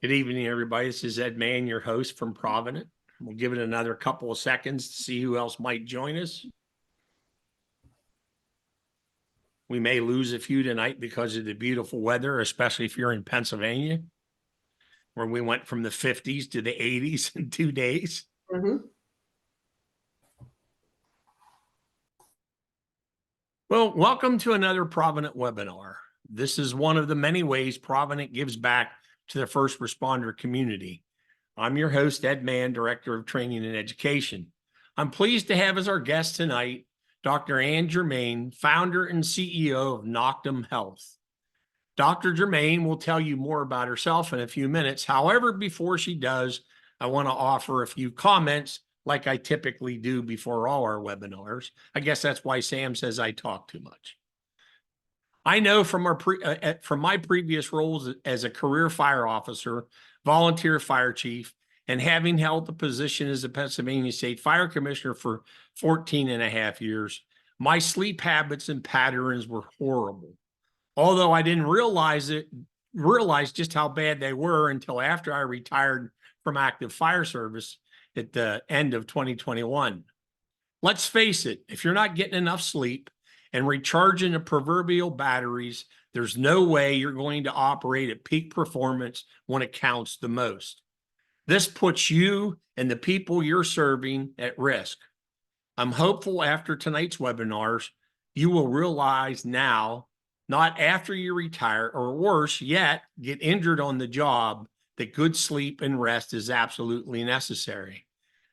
Good evening, everybody. This is Ed Mann, your host from Provident. We'll give it another couple of seconds to see who else might join us. We may lose a few tonight because of the beautiful weather, especially if you're in Pennsylvania, where we went from the 50s to the 80s in 2 days. Well, welcome to another Provident webinar. This is one of the many ways Provident gives back to the first responder community. I'm your host, Ed Mann, Director of Training and Education. I'm pleased to have as our guest tonight, Dr. Anne Germain, founder and CEO of Noctem Health. Dr. Germain will tell you more about herself in a few minutes. However, before she does, I want to offer a few comments like I typically do before all our webinars. I guess that's why Sam says I talk too much. I know from my previous roles as a career fire officer, volunteer fire chief, and having held the position as a Pennsylvania State Fire Commissioner for 14 and a half years, my sleep habits and patterns were horrible. Although I didn't realize just how bad they were until after I retired from active fire service at the end of 2021. Let's face it, if you're not getting enough sleep and recharging the proverbial batteries, there's no way you're going to operate at peak performance when it counts the most. This puts you and the people you're serving at risk. I'm hopeful after tonight's webinars, you will realize now, not after you retire, or worse yet, get injured on the job, that good sleep and rest is absolutely necessary.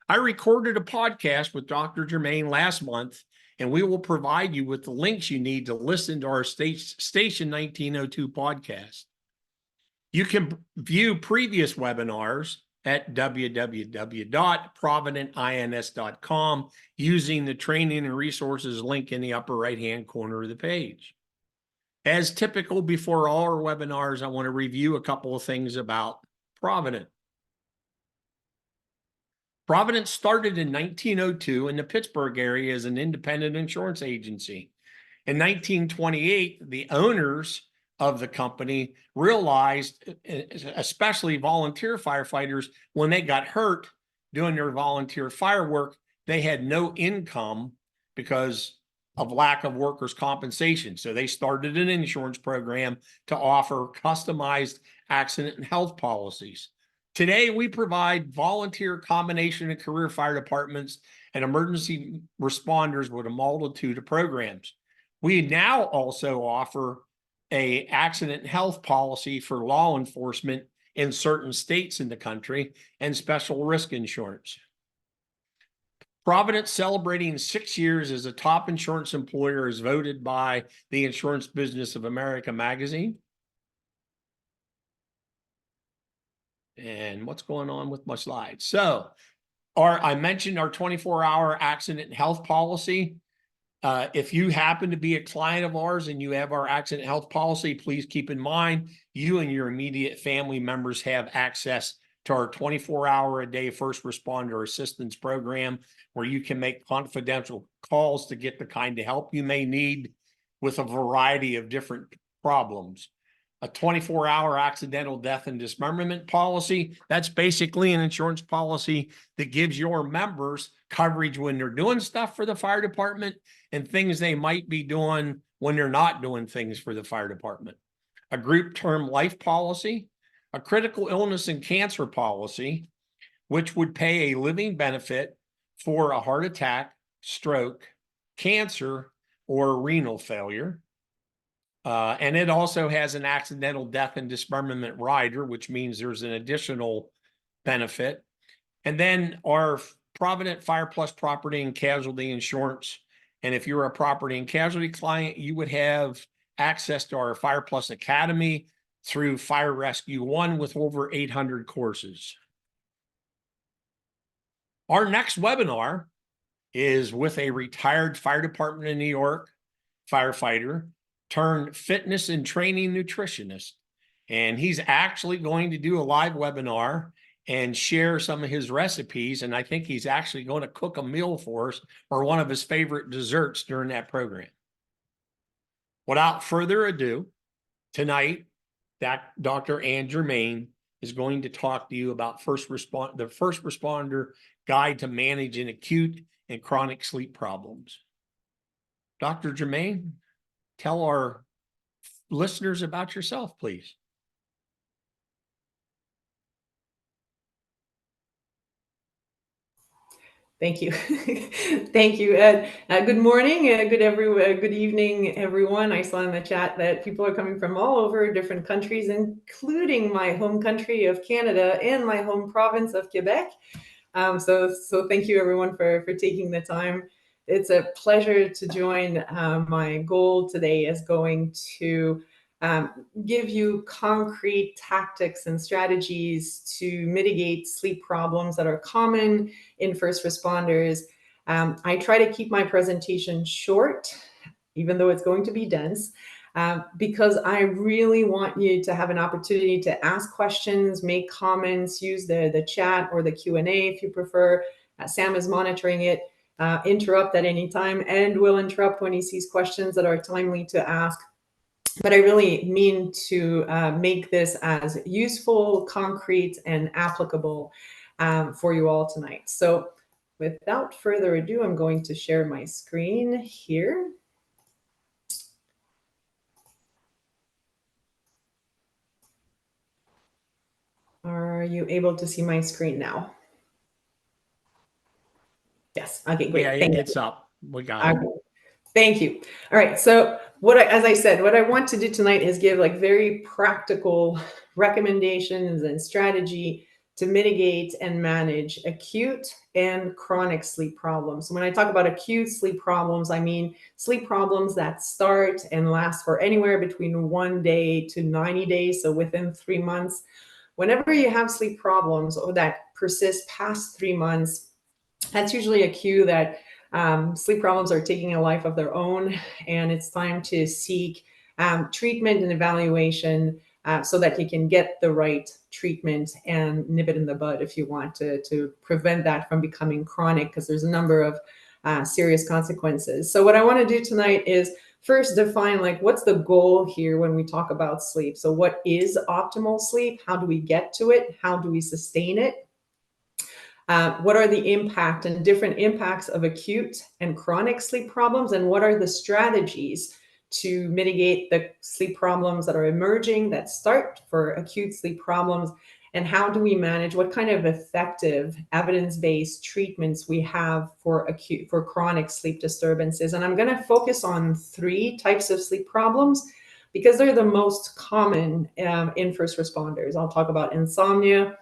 I recorded a podcast with Dr. Germain last month, and we will provide you with the links you need to listen to our Station 1902 podcast. You can view previous webinars at www.providentins.com using the training and resources link in the upper right-hand corner of the page. As typical before all our webinars, I want to review a couple of things about Provident. Provident started in 1902 in the Pittsburgh area as an independent insurance agency. In 1928, the owners of the company realized, especially volunteer firefighters, when they got hurt doing their volunteer fire work, they had no income because of lack of workers' compensation. So they started an insurance program to offer customized accident and health policies. Today, we provide volunteer combination and career fire departments and emergency responders with a multitude of programs. We now also offer an accident and health policy for law enforcement in certain states in the country and special risk insurance. Provident celebrating 6 years as a top insurance employer is voted by the Insurance Business of America magazine. And what's going on with my slides? So, I mentioned our 24-hour accident and health policy. If you happen to be a client of ours and you have our accident and health policy, please keep in mind you and your immediate family members have access to our 24-hour-a-day first responder assistance program, where you can make confidential calls to get the kind of help you may need with a variety of different problems. A 24-hour accidental death and dismemberment policy, that's basically an insurance policy that gives your members coverage when they're doing stuff for the fire department and things they might be doing when they're not doing things for the fire department. A group term life policy, a critical illness and cancer policy, which would pay a living benefit for a heart attack, stroke, cancer, or renal failure. And it also has an accidental death and dismemberment rider, which means there's an additional benefit. And then our Provident Fire Plus property and casualty insurance. And if you're a property and casualty client, you would have access to our Fire Plus Academy through Fire Rescue One with over 800 courses. Our next webinar is with a retired fire department in New York firefighter turned fitness and training nutritionist. And he's actually going to do a live webinar and share some of his recipes. And I think he's actually going to cook a meal for us, or one of his favorite desserts during that program. Without further ado, tonight, Dr. Anne Germain is going to talk to you about the first responder guide to managing acute and chronic sleep problems. Dr. Germain, tell our listeners about yourself, please. Thank you. Thank you, Ed. Good morning, good evening, everyone. I saw in the chat that people are coming from all over different countries, including my home country of Canada and my home province of Quebec. So thank you, everyone, for taking the time. It's a pleasure to join. My goal today is going to give you concrete tactics and strategies to mitigate sleep problems that are common in first responders. I try to keep my presentation short, even though it's going to be dense, because I really want you to have an opportunity to ask questions, make comments, use the chat or the Q&A if you prefer. Sam is monitoring it. Interrupt at any time, and will interrupt when he sees questions that are timely to ask. But I really mean to make this as useful, concrete, and applicable for you all tonight. So without further ado, I'm going to share my screen here. Are you able to see my screen now? Yes. Okay, great. Yeah, it's up. We got it. Thank you. All right. So as I said, what I want to do tonight is give like very practical recommendations and strategy to mitigate and manage acute and chronic sleep problems. When I talk about acute sleep problems, I mean sleep problems that start and last for anywhere between 1 day to 90 days. So within 3 months, whenever you have sleep problems or that persist past 3 months, that's usually a cue that sleep problems are taking a life of their own, and it's time to seek treatment and evaluation so that you can get the right treatment and nip it in the bud if you want to prevent that from becoming chronic, because there's a number of serious consequences. So what I want to do tonight is first define like what's the goal here when we talk about sleep. So what is optimal sleep? How do we get to it? How do we sustain it? What are the impact and different impacts of acute and chronic sleep problems? And what are the strategies to mitigate the sleep problems that are emerging that start for acute sleep problems? And how do we manage what kind of effective evidence-based treatments we have for chronic sleep disturbances? And I'm going to focus on 3 types of sleep problems because they're the most common in first responders. I'll talk about insomnia,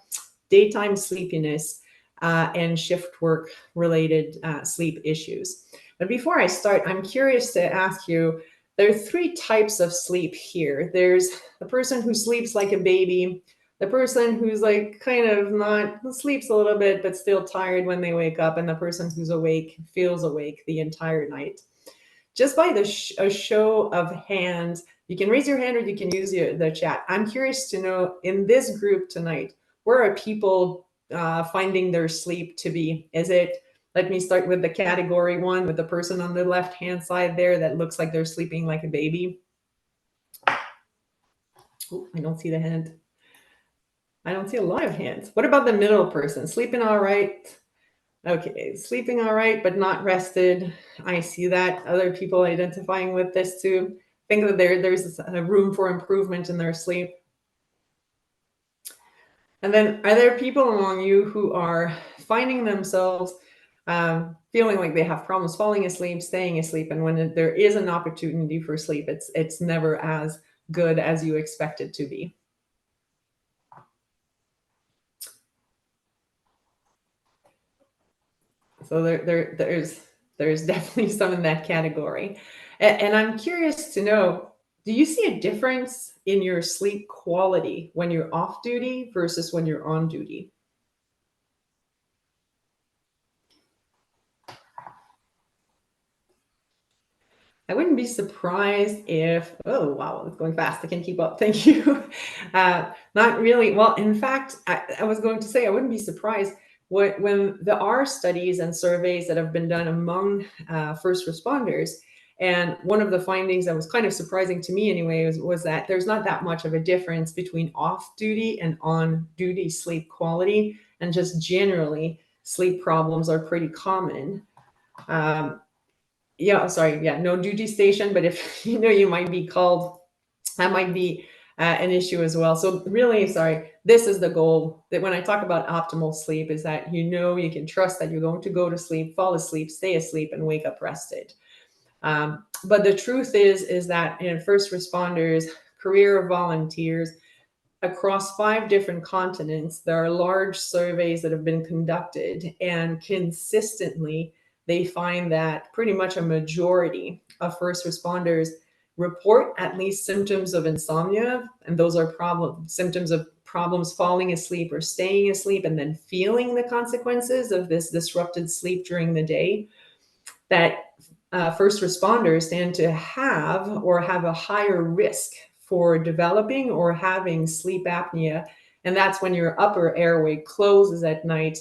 daytime sleepiness, and shift work related sleep issues. But before I start, I'm curious to ask you, there are 3 types of sleep here. There's the person who sleeps like a baby, the person who's like kind of not, sleeps a little bit, but still tired when they wake up, and the person who's awake, feels awake the entire night. Just by a show of hands, you can raise your hand or you can use the chat. I'm curious to know, in this group tonight, where are people finding their sleep to be? Is it, let me start with the category 1, with the person on the left hand side there that looks like they're sleeping like a baby. Oh, I don't see the hand. I don't see a lot of hands. What about the middle person? Sleeping all right? Okay, sleeping all right, but not rested. I see that. Other people identifying with this too. Think that there's a room for improvement in their sleep. And then are there people among you who are finding themselves feeling like they have problems falling asleep, staying asleep, and when there is an opportunity for sleep, it's never as good as you expect it to be? So there's definitely some in that category. And I'm curious to know, do you see a difference in your sleep quality when you're off duty versus when you're on duty? I wouldn't be surprised if, oh, wow, it's going fast. I can keep up. Thank you. Not really. Well, in fact, I was going to say, I wouldn't be surprised when there are studies and surveys that have been done among first responders, And one of the findings that was kind of surprising to me anyway was that there's not that much of a difference between off-duty and on-duty sleep quality. And just generally, sleep problems are pretty common. No duty station, but if you might be called, that might be an issue as well. So really, this is the goal, that when I talk about optimal sleep, is that you can trust that you're going to go to sleep, fall asleep, stay asleep, and wake up rested. But the truth is that in first responders, career volunteers, across 5 different continents, there are large surveys that have been conducted, and consistently they find that pretty much a majority of first responders report at least symptoms of insomnia, and those are symptoms of problems falling asleep or staying asleep, and then feeling the consequences of this disrupted sleep during the day. That first responders tend to have a higher risk for developing or having sleep apnea. And that's when your upper airway closes at night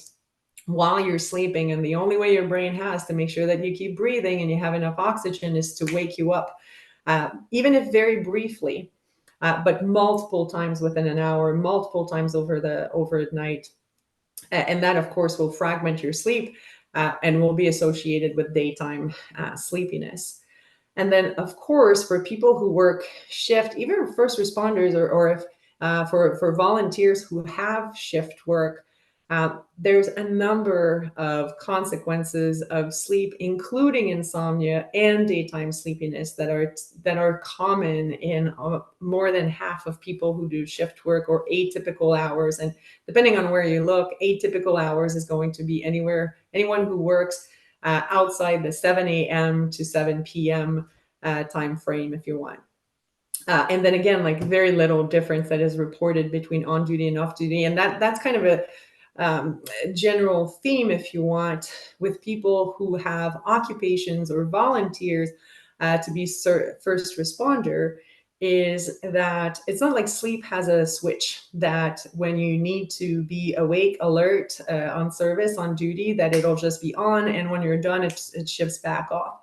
while you're sleeping. And the only way your brain has to make sure that you keep breathing and you have enough oxygen is to wake you up, even if very briefly, but multiple times within an hour, multiple times over night. And that, of course, will fragment your sleep and will be associated with daytime sleepiness. And then, of course, for people who work shift, even first responders, or if for volunteers who have shift work, there's a number of consequences of sleep, including insomnia and daytime sleepiness, that are common in more than half of people who do shift work or atypical hours. And depending on where you look, atypical hours is going to be anyone who works outside the 7 a.m. to 7 p.m. Time frame, if you want. And then again, like very little difference that is reported between on duty and off duty. And that's kind of a general theme, if you want, with people who have occupations or volunteers to be first responder, is that it's not like sleep has a switch that when you need to be awake, alert, on service, on duty, that it'll just be on, and when you're done, it shifts back off.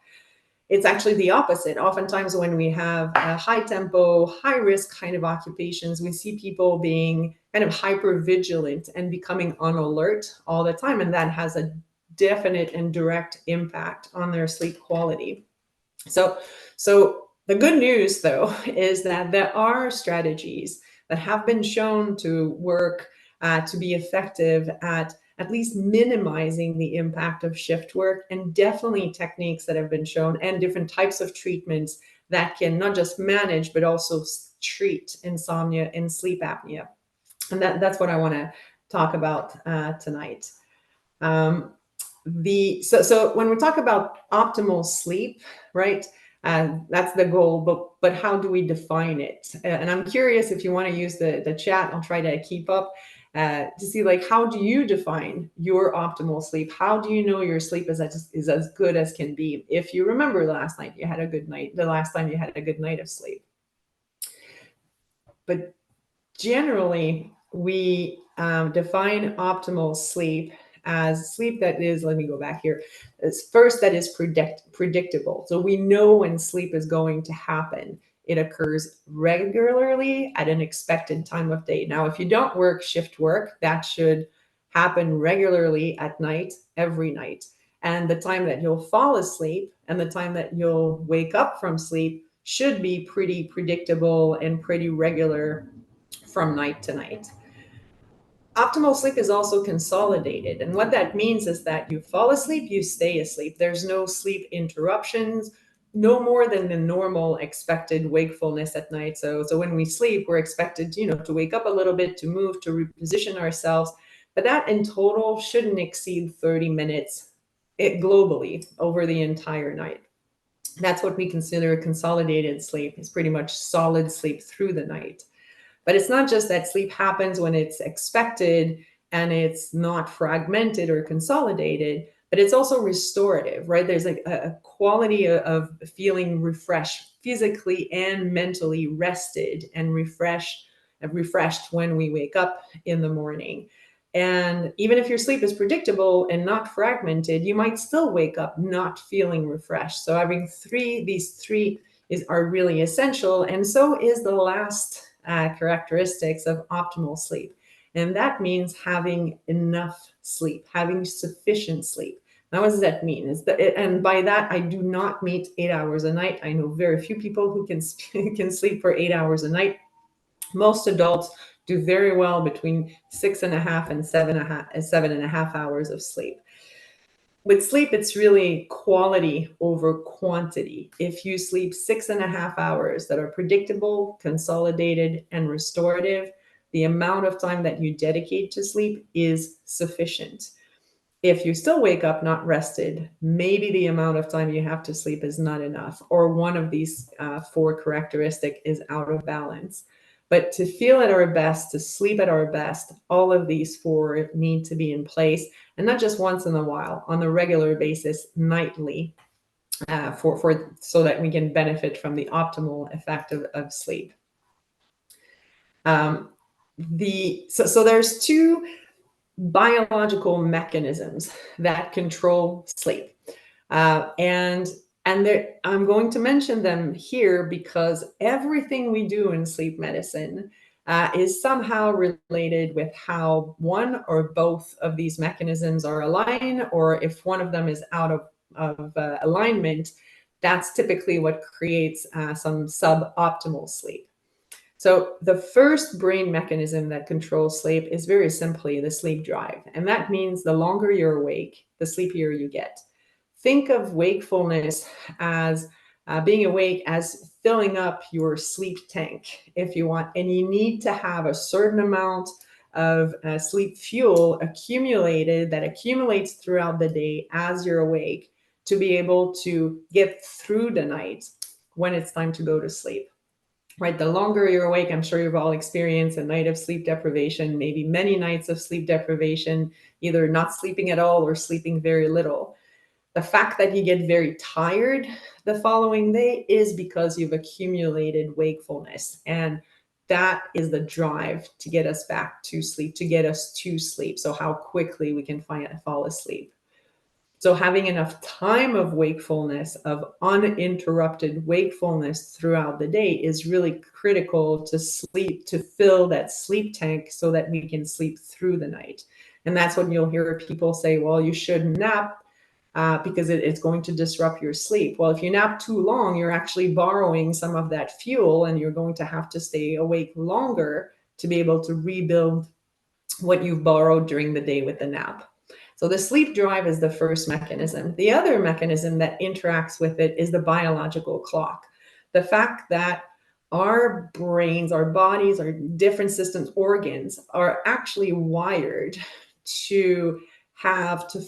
It's actually the opposite. Oftentimes when we have a high tempo, high risk kind of occupations, we see people being kind of hyper vigilant and becoming on alert all the time. And that has a definite and direct impact on their sleep quality. So the good news, though, is that there are strategies that have been shown to work, to be effective at least minimizing the impact of shift work, and definitely techniques that have been shown, and different types of treatments that can not just manage, but also treat insomnia and sleep apnea. And that's what I want to talk about tonight. So when we talk about optimal sleep, right? That's the goal, but how do we define it? And I'm curious if you want to use the chat. I'll try to keep up to see, like, how do you define your optimal sleep? How do you know your sleep is as good as can be? If you remember the last time you had a good night of sleep. But generally, we define optimal sleep as sleep that is, let me go back here, that is predictable. So we know when sleep is going to happen. It occurs regularly at an expected time of day. Now, if you don't work shift work, that should happen regularly at night, every night. And the time that you'll fall asleep and the time that you'll wake up from sleep should be pretty predictable and pretty regular from night to night. Optimal sleep is also consolidated. And what that means is that you fall asleep, you stay asleep. There's no sleep interruptions, no more than the normal expected wakefulness at night. So when we sleep, we're expected, to wake up a little bit, to move, to reposition ourselves. But that in total shouldn't exceed 30 minutes globally over the entire night. That's what we consider consolidated sleep. It's pretty much solid sleep through the night. But it's not just that sleep happens when it's expected and it's not fragmented or consolidated, but it's also restorative, right? There's a quality of feeling refreshed, physically and mentally rested and refreshed when we wake up in the morning. And even if your sleep is predictable and not fragmented, you might still wake up not feeling refreshed. So having these three are really essential. And so is the last characteristics of optimal sleep. And that means having enough sleep, having sufficient sleep. Now, what does that mean? And by that, I do not mean 8 hours a night. I know very few people who can sleep for 8 hours a night. Most adults do very well between 6.5 and 7.5 hours of sleep. With sleep, it's really quality over quantity. If you sleep 6.5 hours that are predictable, consolidated, and restorative, the amount of time that you dedicate to sleep is sufficient. If you still wake up not rested, maybe the amount of time you have to sleep is not enough, or one of these four characteristics is out of balance. But to feel at our best, to sleep at our best, all of these four need to be in place, and not just once in a while, on a regular basis, nightly, so that we can benefit from the optimal effect of sleep. So there's two biological mechanisms that control sleep. And I'm going to mention them here because everything we do in sleep medicine is somehow related with how one or both of these mechanisms are aligned, or if one of them is out of alignment, that's typically what creates some suboptimal sleep. So the first brain mechanism that controls sleep is very simply the sleep drive. And that means the longer you're awake, the sleepier you get. Think of wakefulness as being awake as filling up your sleep tank, if you want. And you need to have a certain amount of sleep fuel accumulated that accumulates throughout the day as you're awake to be able to get through the night when it's time to go to sleep. Right, the longer you're awake, I'm sure you've all experienced a night of sleep deprivation, maybe many nights of sleep deprivation, either not sleeping at all or sleeping very little. The fact that you get very tired the following day is because you've accumulated wakefulness. And that is the drive to get us back to sleep, to get us to sleep. So how quickly we can fall asleep. So having enough time of wakefulness, of uninterrupted wakefulness throughout the day is really critical to sleep, to fill that sleep tank so that we can sleep through the night. And that's when you'll hear people say, well, you shouldn't nap because it's going to disrupt your sleep. Well, if you nap too long, you're actually borrowing some of that fuel and you're going to have to stay awake longer to be able to rebuild what you've borrowed during the day with the nap. So the sleep drive is the first mechanism. The other mechanism that interacts with it is the biological clock. The fact that our brains, our bodies, our different systems, organs are actually wired to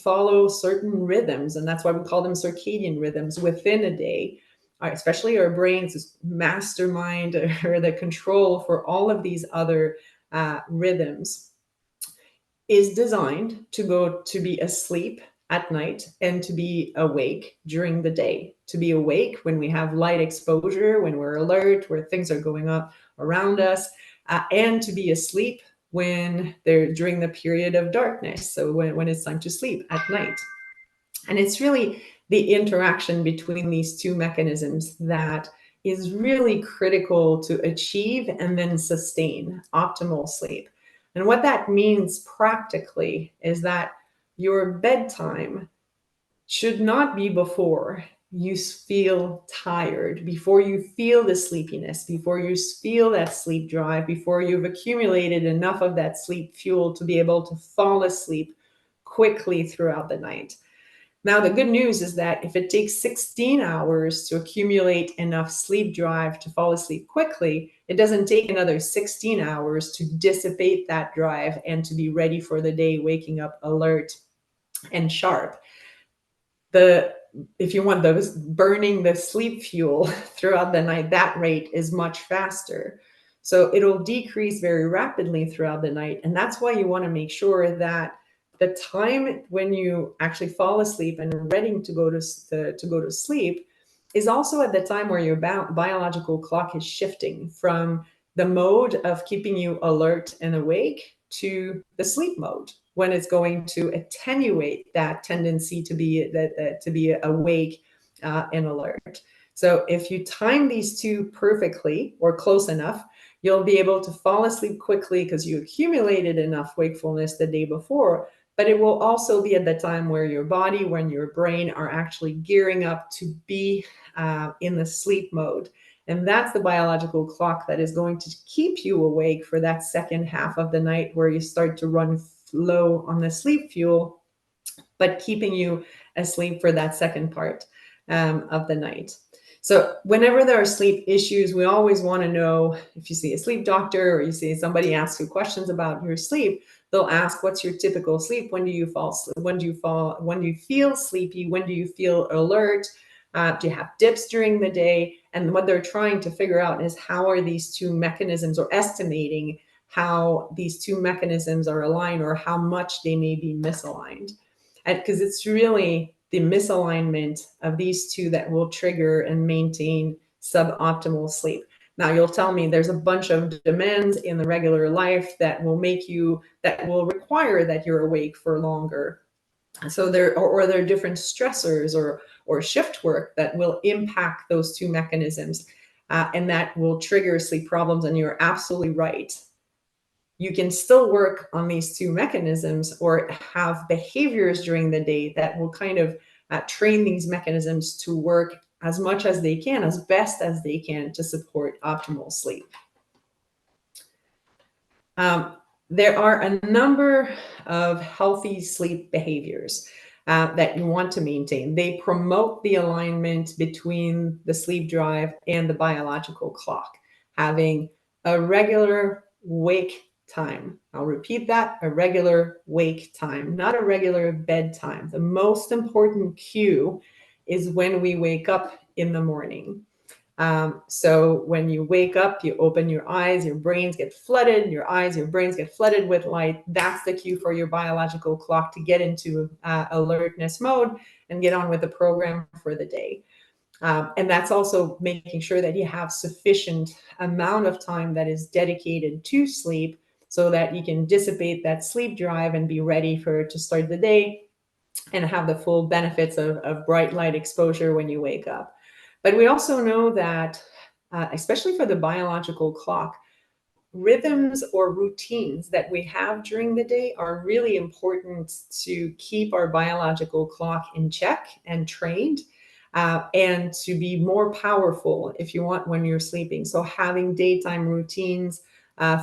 follow certain rhythms. And that's why we call them circadian rhythms within a day. Especially our brains mastermind or the control for all of these other rhythms is designed to be asleep at night and to be awake during the day, to be awake when we have light exposure, when we're alert, where things are going on around us, and to be asleep when they're during the period of darkness. So when it's time to sleep at night. And it's really the interaction between these two mechanisms that is really critical to achieve and then sustain optimal sleep. And what that means practically is that your bedtime should not be before you feel tired, before you feel the sleepiness, before you feel that sleep drive, before you've accumulated enough of that sleep fuel to be able to fall asleep quickly throughout the night. Now, the good news is that if it takes 16 hours to accumulate enough sleep drive to fall asleep quickly, it doesn't take another 16 hours to dissipate that drive and to be ready for the day, waking up alert and sharp. If you want those burning the sleep fuel throughout the night, that rate is much faster. So it'll decrease very rapidly throughout the night. And that's why you want to make sure that the time when you actually fall asleep and are ready to go to sleep is also at the time where your biological clock is shifting from the mode of keeping you alert and awake to the sleep mode when it's going to attenuate that tendency to be awake and alert. So if you time these two perfectly or close enough, you'll be able to fall asleep quickly because you accumulated enough wakefulness the day before. But it will also be at the time where your body, when your brain are actually gearing up to be in the sleep mode. And that's the biological clock that is going to keep you awake for that second half of the night where you start to run low on the sleep fuel, but keeping you asleep for that second part of the night. So whenever there are sleep issues, we always want to know, if you see a sleep doctor or you see somebody ask you questions about your sleep, they'll ask, what's your typical sleep? When do you fall asleep? When do you feel sleepy? When do you feel alert? Do you have dips during the day? And what they're trying to figure out is how are these two mechanisms, or estimating how these two mechanisms are aligned or how much they may be misaligned. Because it's really the misalignment of these two that will trigger and maintain suboptimal sleep. Now you'll tell me there's a bunch of demands in the regular life that will require that you're awake for longer. So there are different stressors or shift work that will impact those two mechanisms, and that will trigger sleep problems. And you're absolutely right. You can still work on these two mechanisms or have behaviors during the day that will kind of train these mechanisms to work as much as they can, as best as they can, to support optimal sleep. There are a number of healthy sleep behaviors that you want to maintain. They promote the alignment between the sleep drive and the biological clock, having a regular wake time. I'll repeat that, a regular wake time, not a regular bedtime. The most important cue is when we wake up in the morning. So when you wake up, you open your eyes, your brains get flooded, your brains get flooded with light. That's the cue for your biological clock to get into alertness mode and get on with the program for the day. And that's also making sure that you have sufficient amount of time that is dedicated to sleep so that you can dissipate that sleep drive and be ready to start the day and have the full benefits of bright light exposure when you wake up. But we also know that, especially for the biological clock, rhythms or routines that we have during the day are really important to keep our biological clock in check and trained, and to be more powerful, if you want, when you're sleeping. So having daytime routines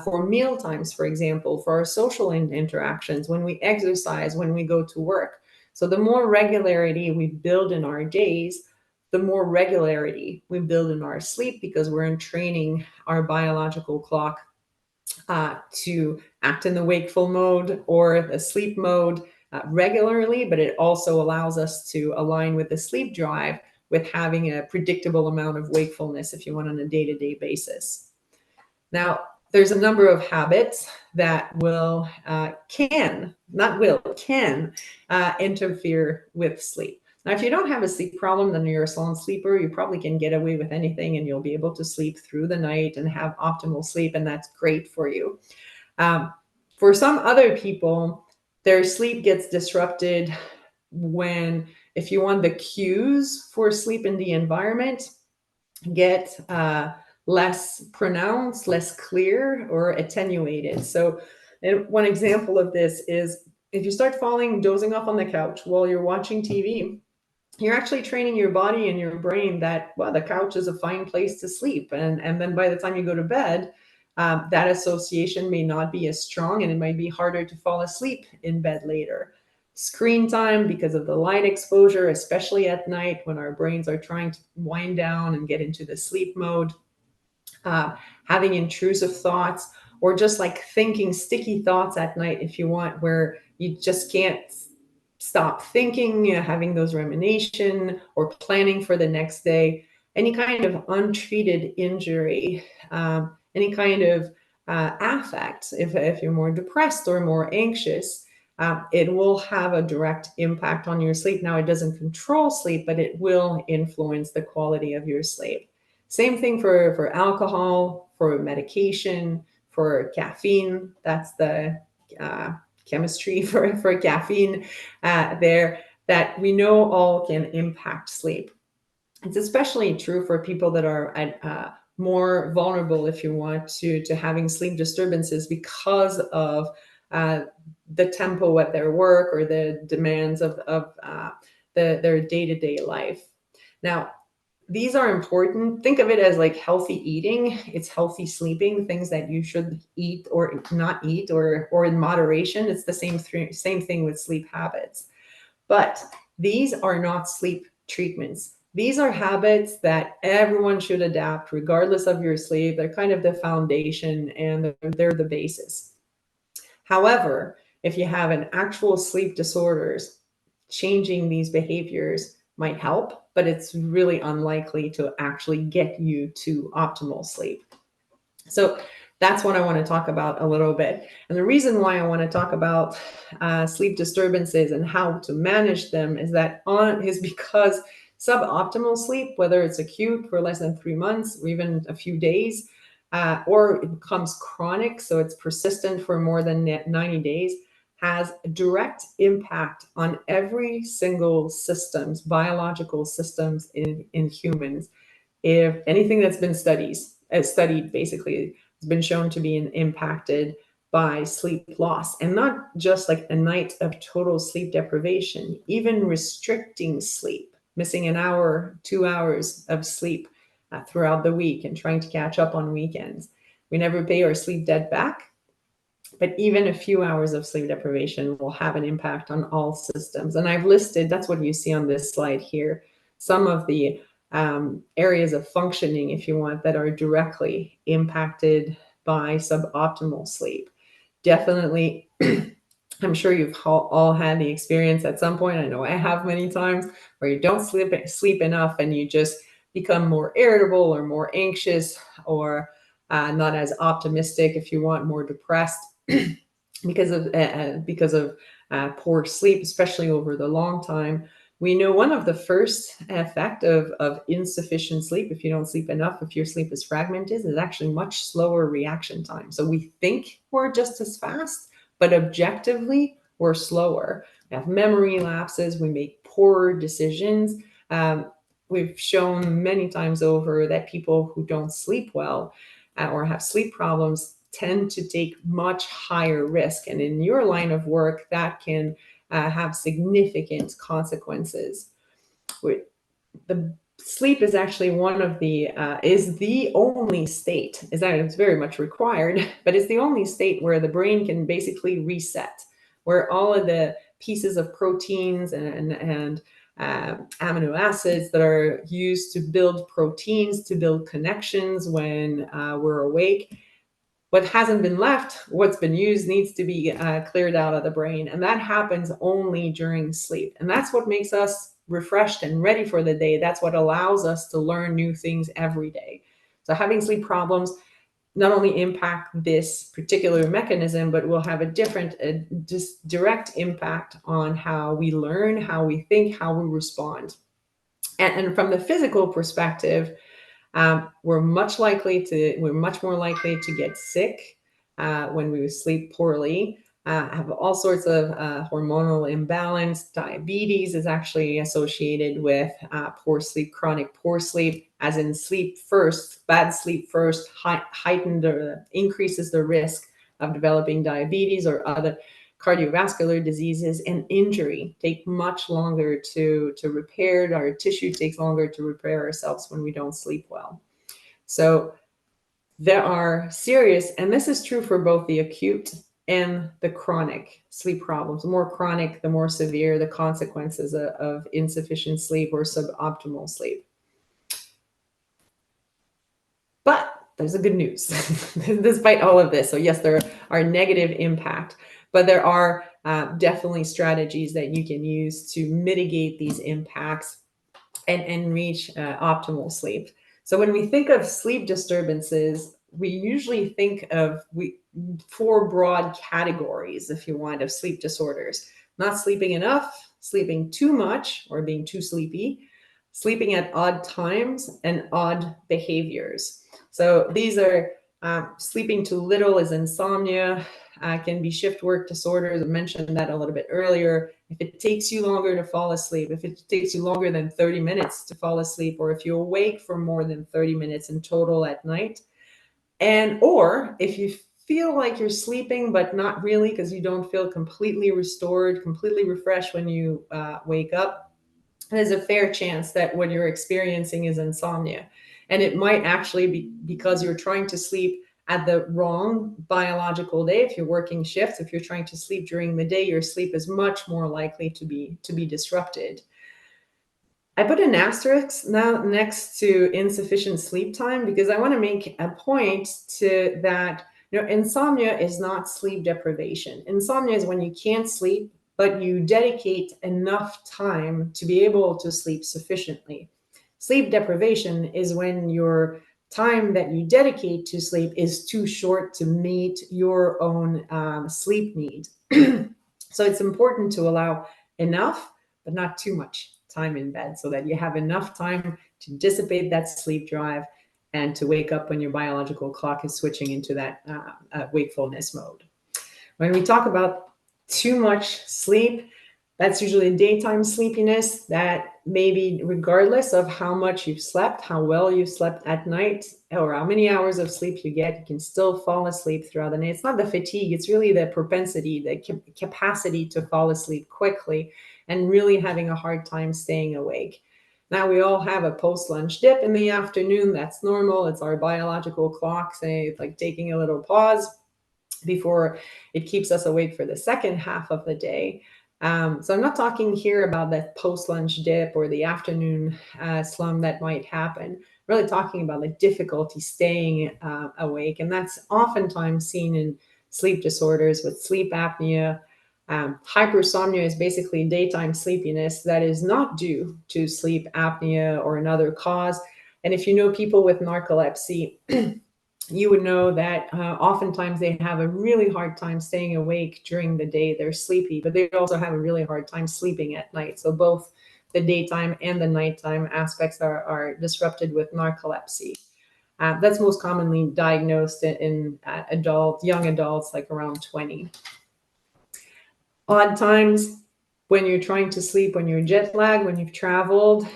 for meal times, for example, for our social interactions, when we exercise, when we go to work. So the more regularity we build in our days, the more regularity we build in our sleep, because we're training our biological clock to act in the wakeful mode or the sleep mode regularly, but it also allows us to align with the sleep drive with having a predictable amount of wakefulness, if you want, on a day-to-day basis. Now, there's a number of habits that can interfere with sleep. Now, if you don't have a sleep problem, then you're a sound sleeper. You probably can get away with anything and you'll be able to sleep through the night and have optimal sleep, and that's great for you. For some other people, their sleep gets disrupted when, if you want, the cues for sleep in the environment get less pronounced, less clear, or attenuated. So one example of this is if you start dozing off on the couch while you're watching TV, you're actually training your body and your brain that, well, the couch is a fine place to sleep. And then by the time you go to bed, that association may not be as strong, and it might be harder to fall asleep in bed later. Screen time, because of the light exposure, especially at night when our brains are trying to wind down and get into the sleep mode. Having intrusive thoughts, or just like thinking sticky thoughts at night, if you want, where you just can't stop thinking, having those rumination or planning for the next day, any kind of untreated injury, any kind of affect, if you're more depressed or more anxious, it will have a direct impact on your sleep. Now, it doesn't control sleep, but it will influence the quality of your sleep. Same thing for alcohol, for medication, for caffeine. That's the chemistry for caffeine there that we know all can impact sleep. It's especially true for people that are more vulnerable, if you want, to having sleep disturbances because of the tempo at their work or the demands of their day-to-day life. Now, these are important. Think of it as like healthy eating. It's healthy sleeping, things that you should eat or not eat, or in moderation. It's the same thing with sleep habits. But these are not sleep treatments. These are habits that everyone should adapt regardless of your sleep. They're kind of the foundation and they're the basis. However, if you have an actual sleep disorders, changing these behaviors might help, but it's really unlikely to actually get you to optimal sleep. So that's what I want to talk about a little bit. And the reason why I want to talk about sleep disturbances and how to manage them is because suboptimal sleep, whether it's acute for less than 3 months or even a few days, or it becomes chronic, so it's persistent for more than 90 days, has a direct impact on every single systems, biological systems in humans. If anything that's been studied basically has been shown to be impacted by sleep loss, and not just like a night of total sleep deprivation, even restricting sleep, missing an hour, 2 hours of sleep throughout the week and trying to catch up on weekends. We never pay our sleep debt back, but even a few hours of sleep deprivation will have an impact on all systems. And I've listed, that's what you see on this slide here, some of the areas of functioning, if you want, that are directly impacted by suboptimal sleep. Definitely, I'm sure you've all had the experience at some point, I know I have many times, where you don't sleep enough and you just become more irritable or more anxious or not as optimistic, if you want, more depressed because of poor sleep, especially over the long time. We know one of the first effect of insufficient sleep, if you don't sleep enough, if your sleep is fragmented, is actually much slower reaction time. So we think we're just as fast, but objectively, we're slower. We have memory lapses, we make poorer decisions. We've shown many times over that people who don't sleep well or have sleep problems tend to take much higher risk. And in your line of work, that can have significant consequences. The sleep is actually is the only state, it's very much required, but it's the only state where the brain can basically reset, where all of the pieces of proteins and amino acids that are used to build proteins, to build connections when we're awake, what hasn't been left, what's been used, needs to be cleared out of the brain. And that happens only during sleep. And that's what makes us refreshed and ready for the day. That's what allows us to learn new things every day. So having sleep problems not only impact this particular mechanism, but will have a direct impact on how we learn, how we think, how we respond. And from the physical perspective, we're much more likely to get sick when we sleep poorly, have all sorts of hormonal imbalance. Diabetes is actually associated with poor sleep, chronic poor sleep, as in bad sleep first heightened or increases the risk of developing diabetes or other cardiovascular diseases, and injury take much longer to repair. Our tissue takes longer to repair ourselves when we don't sleep well. So there are serious, and this is true for both the acute and the chronic sleep problems. The more chronic, the more severe the consequences of insufficient sleep or suboptimal sleep. But there's a good news despite all of this. So yes, there are negative impact, but there are definitely strategies that you can use to mitigate these impacts and reach optimal sleep. So when we think of sleep disturbances, we usually think of 4 broad categories, if you want, of sleep disorders. Not sleeping enough, sleeping too much or being too sleepy, sleeping at odd times, and odd behaviors. So these are Sleeping too little is insomnia, can be shift work disorders. I mentioned that a little bit earlier. If it takes you longer to fall asleep, if it takes you longer than 30 minutes to fall asleep, or if you're awake for more than 30 minutes in total at night, or if you feel like you're sleeping, but not really because you don't feel completely restored, completely refreshed when you wake up, there's a fair chance that what you're experiencing is insomnia. And it might actually be because you're trying to sleep at the wrong biological day. If you're working shifts, if you're trying to sleep during the day, your sleep is much more likely to be disrupted. I put an asterisk now next to insufficient sleep time because I want to make a point to that, insomnia is not sleep deprivation. Insomnia is when you can't sleep, but you dedicate enough time to be able to sleep sufficiently. Sleep deprivation is when your time that you dedicate to sleep is too short to meet your own sleep need. So it's important to allow enough, but not too much time in bed so that you have enough time to dissipate that sleep drive and to wake up when your biological clock is switching into that wakefulness mode. When we talk about too much sleep, that's usually daytime sleepiness that maybe regardless of how much you've slept, how well you've slept at night, or how many hours of sleep you get, you can still fall asleep throughout the night. It's not the fatigue, it's really the propensity, the capacity to fall asleep quickly and really having a hard time staying awake. Now, we all have a post-lunch dip in the afternoon. That's normal. It's our biological clock saying, like, taking a little pause before it keeps us awake for the second half of the day. So I'm not talking here about that post-lunch dip or the afternoon slump that might happen. I'm really talking about the difficulty staying awake. And that's oftentimes seen in sleep disorders with sleep apnea. Hypersomnia is basically daytime sleepiness that is not due to sleep apnea or another cause. And if you know people with narcolepsy, you would know that oftentimes they have a really hard time staying awake during the day. They're sleepy, but they also have a really hard time sleeping at night. So both the daytime and the nighttime aspects are disrupted with narcolepsy. That's most commonly diagnosed in young adults, like around 20. Odd times when you're trying to sleep, when you're jet lagged, when you've traveled.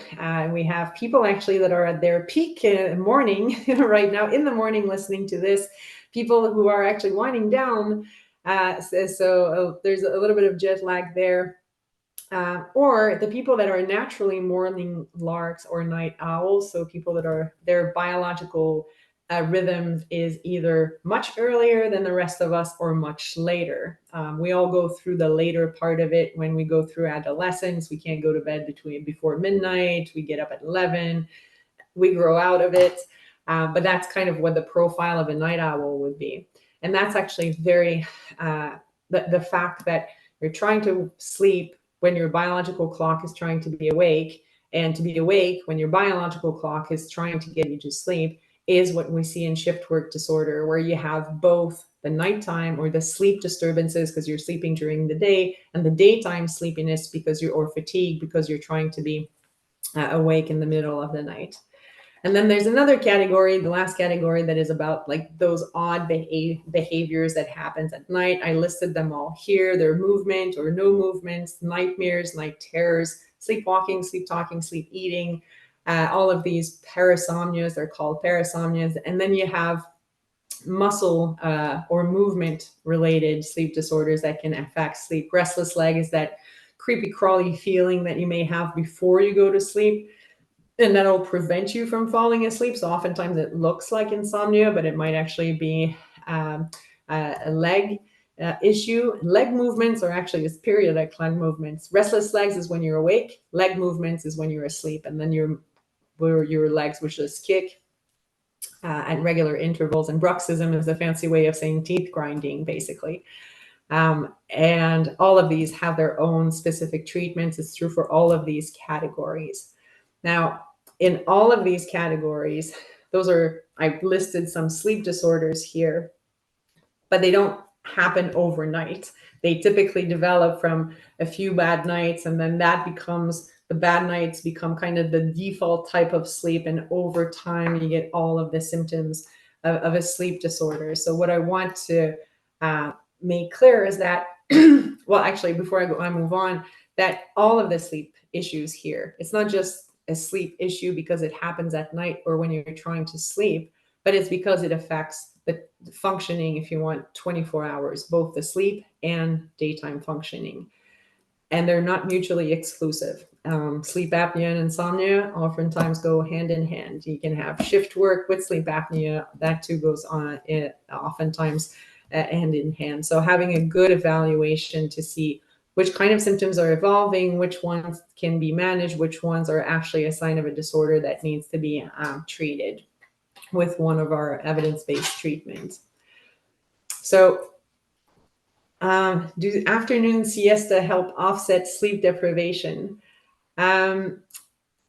We have people actually that are at their peak morning right now in the morning listening to this, people who are actually winding down. So there's a little bit of jet lag there. Or the people that are naturally morning larks or night owls. So people that are their biological rhythm is either much earlier than the rest of us or much later. We all go through the later part of it when we go through adolescence. We can't go to bed before midnight. We get up at 11. We grow out of it. But that's kind of what the profile of a night owl would be. And that's actually the fact that you're trying to sleep when your biological clock is trying to be awake, and to be awake when your biological clock is trying to get you to sleep is what we see in shift work disorder, where you have both the nighttime or the sleep disturbances because you're sleeping during the day, and the daytime sleepiness or fatigue because you're trying to be awake in the middle of the night. And then there's another category, the last category, that is about like those odd behaviors that happens at night. I listed them all here. They're movement or no movements, nightmares, night terrors, sleepwalking, sleep talking, sleep eating, all of these parasomnias, they're called parasomnias. And then you have muscle or movement related sleep disorders that can affect sleep. Restless leg is that creepy crawly feeling that you may have before you go to sleep, and that'll prevent you from falling asleep. So oftentimes it looks like insomnia, but it might actually be a leg issue. Leg movements are actually just periodic leg movements. Restless legs is when you're awake. Leg movements is when you're asleep, and then your legs will just kick at regular intervals. And bruxism is a fancy way of saying teeth grinding, basically. And all of these have their own specific treatments. It's true for all of these categories. Now, in all of these categories, I've listed some sleep disorders here, but they don't happen overnight. They typically develop from a few bad nights, and then the bad nights become kind of the default type of sleep. And over time, you get all of the symptoms of a sleep disorder. So what I want to make clear is that, well, actually, before I move on, that all of the sleep issues here, it's not just a sleep issue because it happens at night or when you're trying to sleep, but it's because it affects the functioning, if you want, 24 hours, both the sleep and daytime functioning. And they're not mutually exclusive. Sleep apnea and insomnia oftentimes go hand in hand. You can have shift work with sleep apnea. That too goes on oftentimes hand in hand. So having a good evaluation to see which kind of symptoms are evolving, which ones can be managed, which ones are actually a sign of a disorder that needs to be treated with one of our evidence-based treatments. So do afternoon siesta help offset sleep deprivation?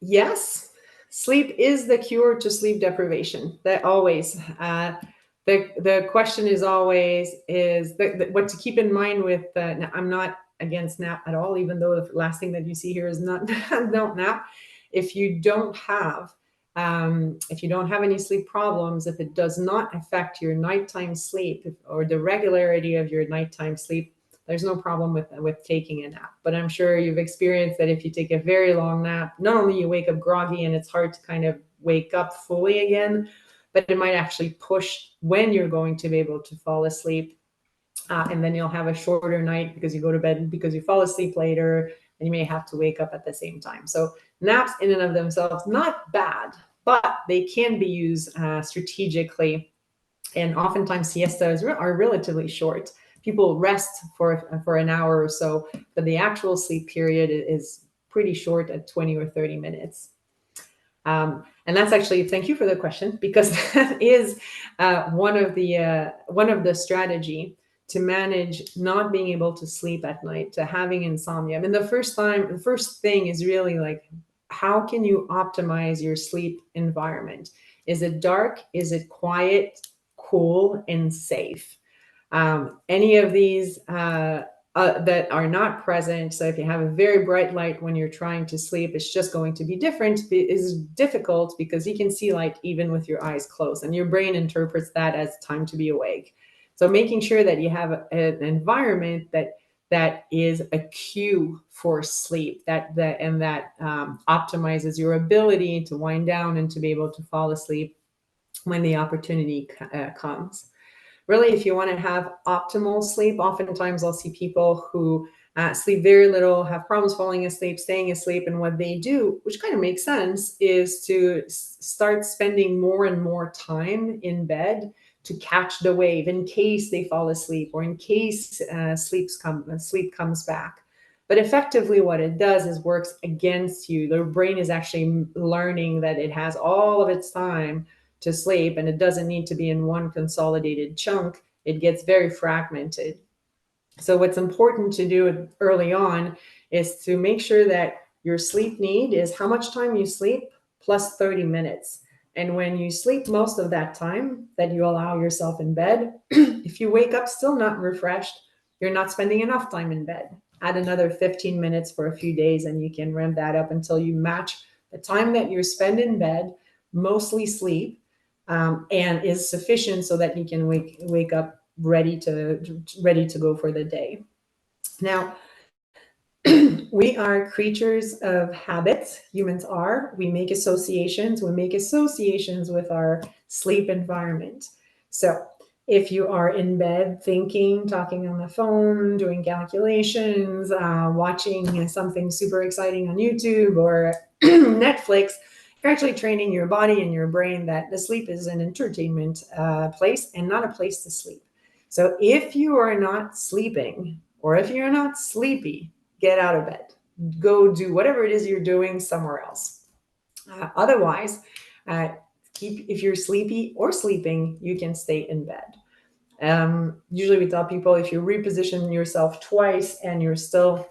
Yes, sleep is the cure to sleep deprivation. That always. The question is always what to keep in mind with. I'm not against nap at all, even though the last thing that you see here is not don't nap. If you don't have any sleep problems, if it does not affect your nighttime sleep or the regularity of your nighttime sleep, there's no problem with taking a nap. But I'm sure you've experienced that if you take a very long nap, not only you wake up groggy and it's hard to kind of wake up fully again, but it might actually push when you're going to be able to fall asleep. And then you'll have a shorter night because you go to bed because you fall asleep later, and you may have to wake up at the same time. So naps in and of themselves, not bad, but they can be used strategically. And oftentimes siestas are relatively short. People rest for an hour or so, but the actual sleep period is pretty short at 20 or 30 minutes. And that's actually, thank you for the question, because that is one of the strategy to manage not being able to sleep at night, to having insomnia. I mean, the first thing is really like, how can you optimize your sleep environment? Is it dark? Is it quiet, cool, and safe? Any of these that are not present. So if you have a very bright light when you're trying to sleep, it's just going to be different. It is difficult because you can see light even with your eyes closed, and your brain interprets that as time to be awake. So making sure that you have an environment that is a cue for sleep, that optimizes your ability to wind down and to be able to fall asleep when the opportunity comes. Really, if you want to have optimal sleep, oftentimes I'll see people who sleep very little, have problems falling asleep, staying asleep, and what they do, which kind of makes sense, is to start spending more and more time in bed to catch the wave in case they fall asleep or in case sleep comes back. But effectively what it does is works against you. The brain is actually learning that it has all of its time to sleep, and it doesn't need to be in one consolidated chunk. It gets very fragmented. So what's important to do early on is to make sure that your sleep need is how much time you sleep plus 30 minutes. And when you sleep most of that time that you allow yourself in bed, if you wake up still not refreshed, you're not spending enough time in bed. Add another 15 minutes for a few days, and you can ramp that up until you match the time that you spend in bed, mostly sleep, and is sufficient so that you can wake up ready to go for the day. Now, we are creatures of habits. Humans are. We make associations. We make associations with our sleep environment. So if you are in bed thinking, talking on the phone, doing calculations, watching something super exciting on YouTube or Netflix, you're actually training your body and your brain that the sleep is an entertainment place and not a place to sleep. So if you are not sleeping or if you're not sleepy, get out of bed. Go do whatever it is you're doing somewhere else. Otherwise, if you're sleepy or sleeping, you can stay in bed. Usually we tell people if you reposition yourself twice and you're still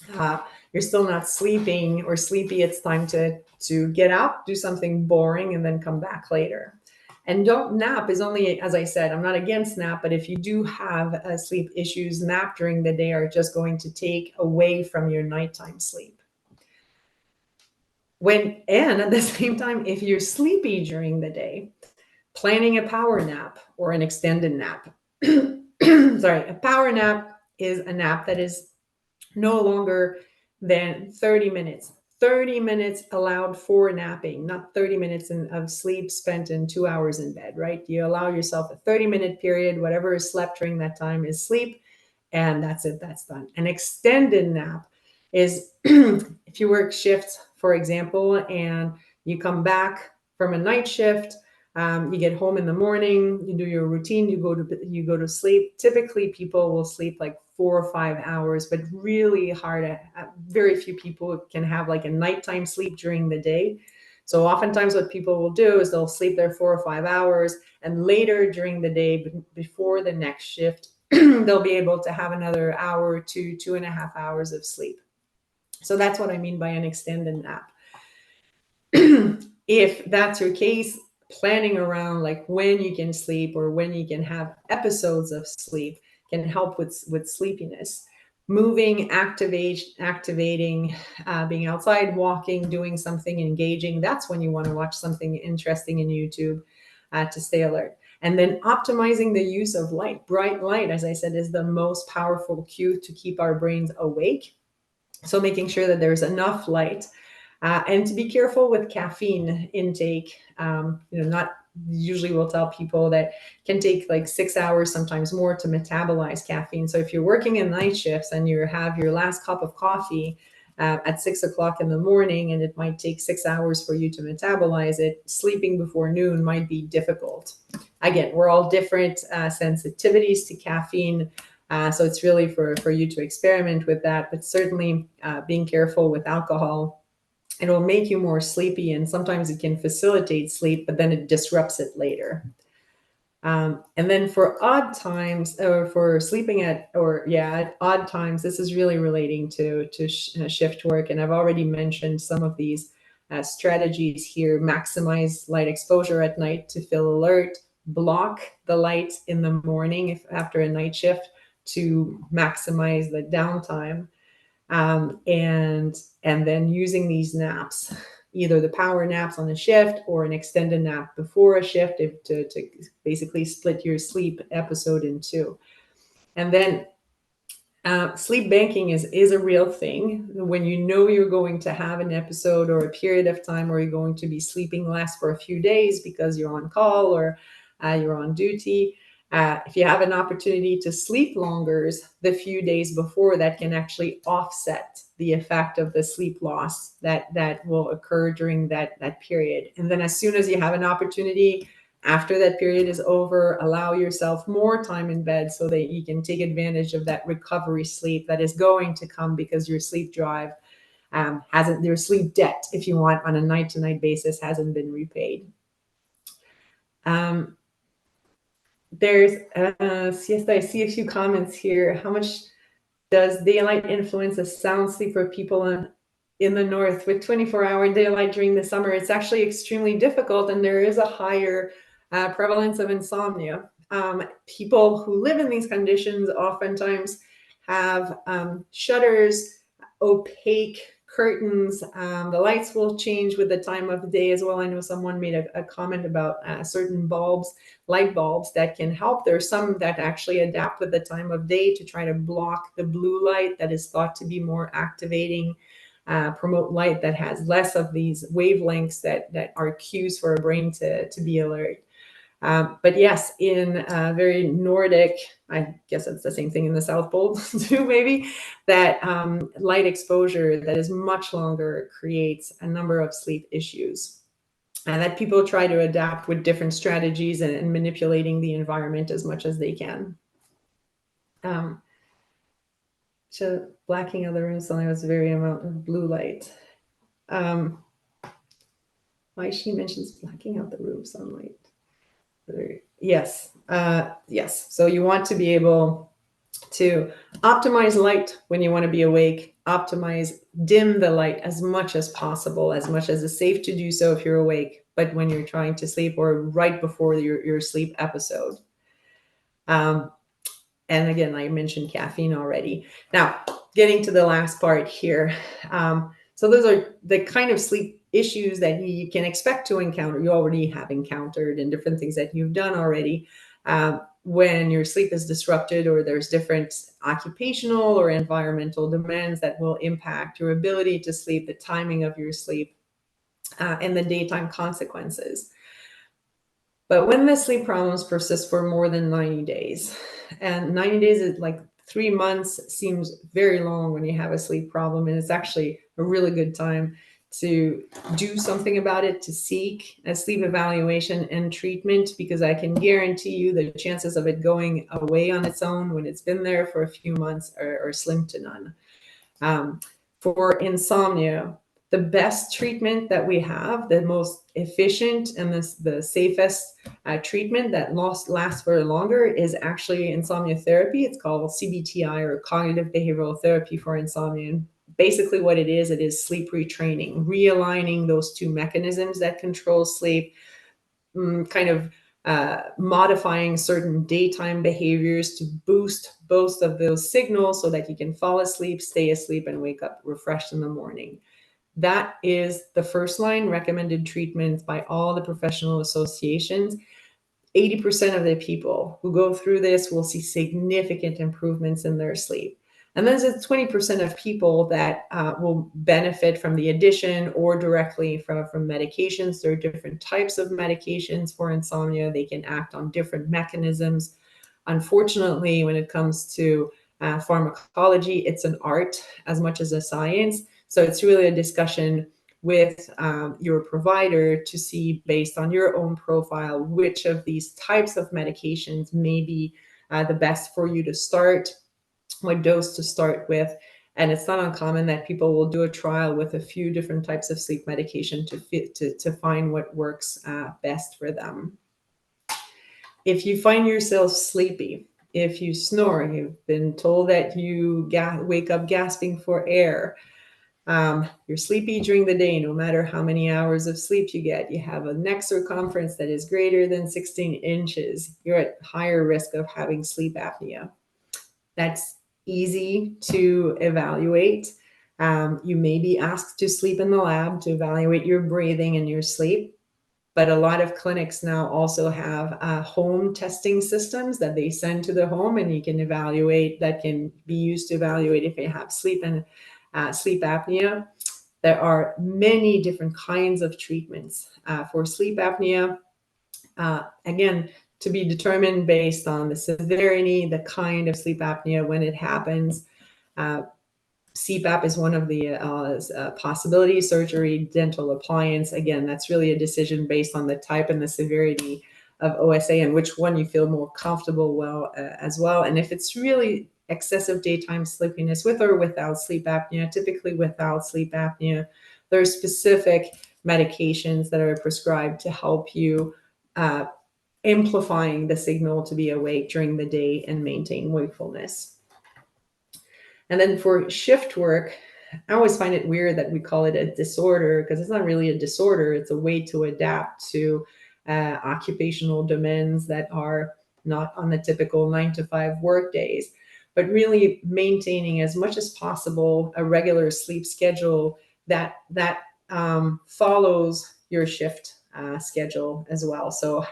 not sleeping or sleepy, it's time to get out, do something boring, and then come back later. And don't nap is only, as I said, I'm not against nap, but if you do have sleep issues, nap during the day are just going to take away from your nighttime sleep. And at the same time, if you're sleepy during the day, Planning a power nap or an extended nap. Sorry, a power nap is a nap that is no longer than 30 minutes. 30 minutes allowed for napping, not 30 minutes of sleep spent in 2 hours in bed, right? You allow yourself a 30-minute period, whatever is slept during that time is sleep, and that's it, that's done. An extended nap is if you work shifts, for example, and you come back from a night shift, you get home in the morning, you do your routine, you go to sleep. Typically, people will sleep like 4 or 5 hours, but really hard. Very few people can have like a nighttime sleep during the day. So oftentimes what people will do is they'll sleep their 4 or 5 hours, and later during the day, before the next shift, they'll be able to have another hour to 2.5 hours of sleep. So that's what I mean by an extended nap. If that's your case, planning around like when you can sleep or when you can have episodes of sleep can help with sleepiness. Moving, activating, being outside, walking, doing something engaging. That's when you want to watch something interesting in YouTube to stay alert. And then optimizing the use of light. Bright light, as I said, is the most powerful cue to keep our brains awake. So making sure that there's enough light. And to be careful with caffeine intake. Not usually we'll tell people that can take like 6 hours, sometimes more, to metabolize caffeine. So if you're working in night shifts and you have your last cup of coffee at 6 o'clock in the morning, and it might take 6 hours for you to metabolize it, sleeping before noon might be difficult. Again, we're all different sensitivities to caffeine. So it's really for you to experiment with that, but certainly being careful with alcohol. It'll make you more sleepy, and sometimes it can facilitate sleep, but then it disrupts it later. And then for odd times, or for sleeping at odd times, this is really relating to shift work. And I've already mentioned some of these strategies here. Maximize light exposure at night to feel alert. Block the light in the morning after a night shift to maximize the downtime. And then using these naps, either the power naps on a shift or an extended nap before a shift, to basically split your sleep episode in two. And then sleep banking is a real thing. When you know you're going to have an episode or a period of time where you're going to be sleeping less for a few days because you're on call or you're on duty, if you have an opportunity to sleep longer the few days before, that can actually offset the effect of the sleep loss that will occur during that period. And then as soon as you have an opportunity after that period is over, allow yourself more time in bed so that you can take advantage of that recovery sleep that is going to come because your sleep drive your sleep debt, if you want, on a night-to-night basis hasn't been repaid. There's yes, I see a few comments here. How much does daylight influence a sound sleep for people in the north with 24-hour daylight during the summer? It's actually extremely difficult, and there is a higher prevalence of insomnia. People who live in these conditions oftentimes have shutters, opaque curtains. The lights will change with the time of the day as well. I know someone made a comment about certain bulbs, light bulbs that can help. There are some that actually adapt with the time of day to try to block the blue light that is thought to be more activating, promote light that has less of these wavelengths that are cues for a brain to be alert. But yes, in very Nordic, I guess it's the same thing in the South Pole too, maybe, that light exposure that is much longer creates a number of sleep issues. And that people try to adapt with different strategies and manipulating the environment as much as they can. So blacking out the room, something was very amount of blue light. Why she mentions blacking out the room sunlight. Yes, yes. So you want to be able to optimize light when you want to be awake, dim the light as much as possible, as much as it's safe to do so if you're awake, but when you're trying to sleep or right before your sleep episode. And again, I mentioned caffeine already. Now, getting to the last part here. So those are the kind of sleep issues that you can expect to encounter, you already have encountered, and different things that you've done already when your sleep is disrupted, or there's different occupational or environmental demands that will impact your ability to sleep, the timing of your sleep, and the daytime consequences. But when the sleep problems persist for more than 90 days, and 90 days is like 3 months, seems very long when you have a sleep problem, and it's actually a really good time to do something about it, to seek a sleep evaluation and treatment, because I can guarantee you the chances of it going away on its own when it's been there for a few months are slim to none. For insomnia, the best treatment that we have, the most efficient and the safest treatment that lasts for longer, is actually insomnia therapy. It's called CBTI, or cognitive behavioral therapy for insomnia. And basically what it is sleep retraining, realigning those two mechanisms that control sleep, kind of modifying certain daytime behaviors to boost both of those signals so that you can fall asleep, stay asleep, and wake up refreshed in the morning. That is the first line recommended treatments by all the professional associations. 80% of the people who go through this will see significant improvements in their sleep. And then there's 20% of people that will benefit from the addition or directly from medications. There are different types of medications for insomnia. They can act on different mechanisms. Unfortunately, when it comes to pharmacology, it's an art as much as a science. So it's really a discussion with your provider to see, based on your own profile, which of these types of medications may be the best for you to start, what dose to start with. And it's not uncommon that people will do a trial with a few different types of sleep medication to find what works best for them. If you find yourself sleepy, if you snore, you've been told that you wake up gasping for air, you're sleepy during the day, no matter how many hours of sleep you get, you have a neck circumference that is greater than 16 inches, you're at higher risk of having sleep apnea. That's easy to evaluate. You may be asked to sleep in the lab to evaluate your breathing and your sleep. But a lot of clinics now also have home testing systems that they send to the home, and you can evaluate, that can be used to evaluate if you have sleep apnea. There are many different kinds of treatments for sleep apnea. Again, to be determined based on the severity, the kind of sleep apnea, when it happens. CPAP is one of the possibilities. Surgery, dental appliance. Again, that's really a decision based on the type and the severity of OSA and which one you feel more comfortable as well. And if it's really excessive daytime sleepiness with or without sleep apnea, typically without sleep apnea, there are specific medications that are prescribed to help you amplifying the signal to be awake during the day and maintain wakefulness. And then for shift work, I always find it weird that we call it a disorder, because it's not really a disorder. It's a way to adapt to occupational demands that are not on the typical 9-to-5 work days, but really maintaining as much as possible a regular sleep schedule that follows your shift schedule as well. So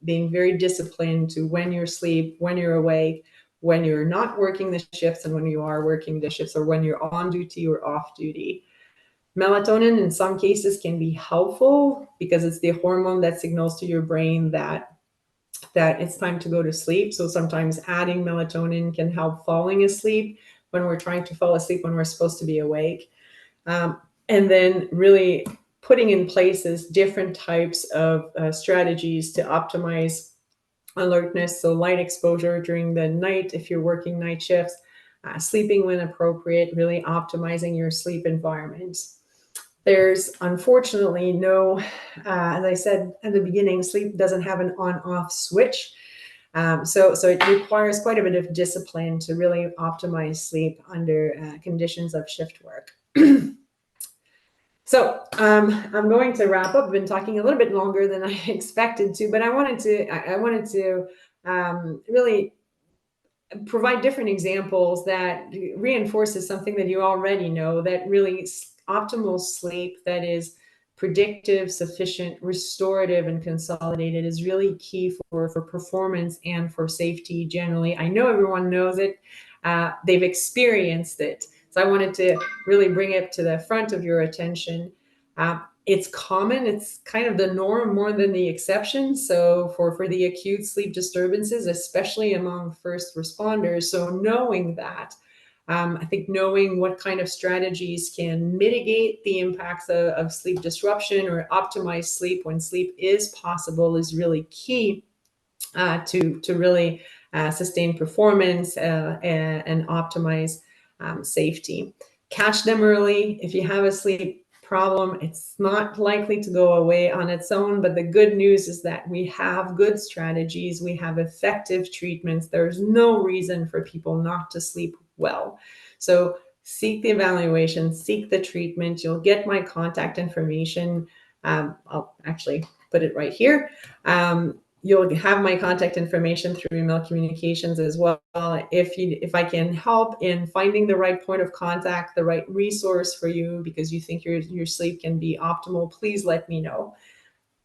being very disciplined to when you sleep, when you're awake, when you're not working the shifts, and when you are working the shifts, or when you're on duty or off duty. Melatonin in some cases can be helpful because it's the hormone that signals to your brain that it's time to go to sleep. So sometimes adding melatonin can help falling asleep when we're trying to fall asleep when we're supposed to be awake. And then really putting in place different types of strategies to optimize alertness. So light exposure during the night if you're working night shifts, sleeping when appropriate, really optimizing your sleep environment. There's unfortunately no, as I said at the beginning, sleep doesn't have an on-off switch. So it requires quite a bit of discipline to really optimize sleep under conditions of shift work. So I'm going to wrap up. I've been talking a little bit longer than I expected to, but I wanted to really provide different examples that reinforces something that you already know, that really optimal sleep that is predictive, sufficient, restorative, and consolidated is really key for performance and for safety generally. I know everyone knows it. They've experienced it. So I wanted to really bring it to the front of your attention. It's common. It's kind of the norm more than the exception. So for the acute sleep disturbances, especially among first responders. So knowing that, I think knowing what kind of strategies can mitigate the impacts of sleep disruption or optimize sleep when sleep is possible is really key to really sustain performance and optimize safety. Catch them early. If you have a sleep problem, it's not likely to go away on its own, but the good news is that we have good strategies, we have effective treatments. There's no reason for people not to sleep well. So seek the evaluation, seek the treatment. You'll get my contact information. I'll actually put it right here. You'll have my contact information through email communications as well. If I can help in finding the right point of contact, the right resource for you because you think your sleep can be optimal, please let me know.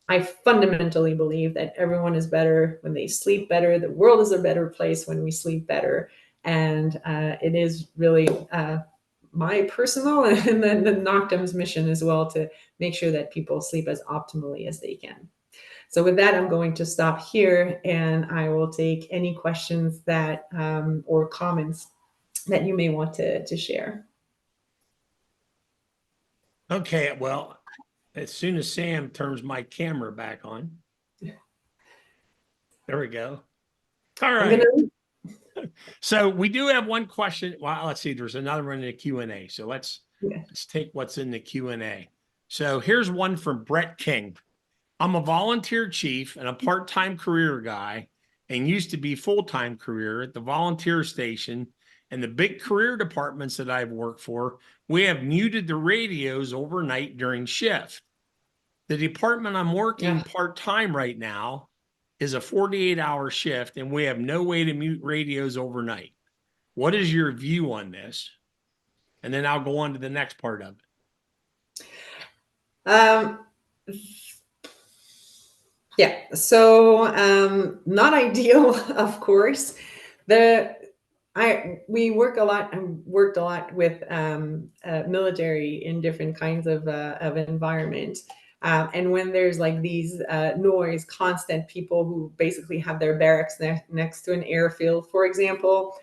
I fundamentally believe that everyone is better when they sleep better. The world is a better place when we sleep better. And it is really my personal and then the Noctem's mission as well to make sure that people sleep as optimally as they can. So with that, I'm going to stop here and I will take any questions that or comments that you may want to share. Okay, well, as soon as Sam turns my camera back on. There we go. All right. So we do have one question. Well, let's see. There's another one in the Q&A. So let's take what's in the Q&A. So here's one from Brett King. I'm a volunteer chief and a part-time career guy and used to be full-time career at the volunteer station and the big career departments that I've worked for. We have muted the radios overnight during shift. The department I'm working part-time right now is a 48-hour shift and we have no way to mute radios overnight. What is your view on this? And then I'll go on to the next part of it. Yeah, so not ideal, of course. We work a lot and worked a lot with military in different kinds of environment. And when there's like these noise, constant people who basically have their barracks next to an airfield, for example,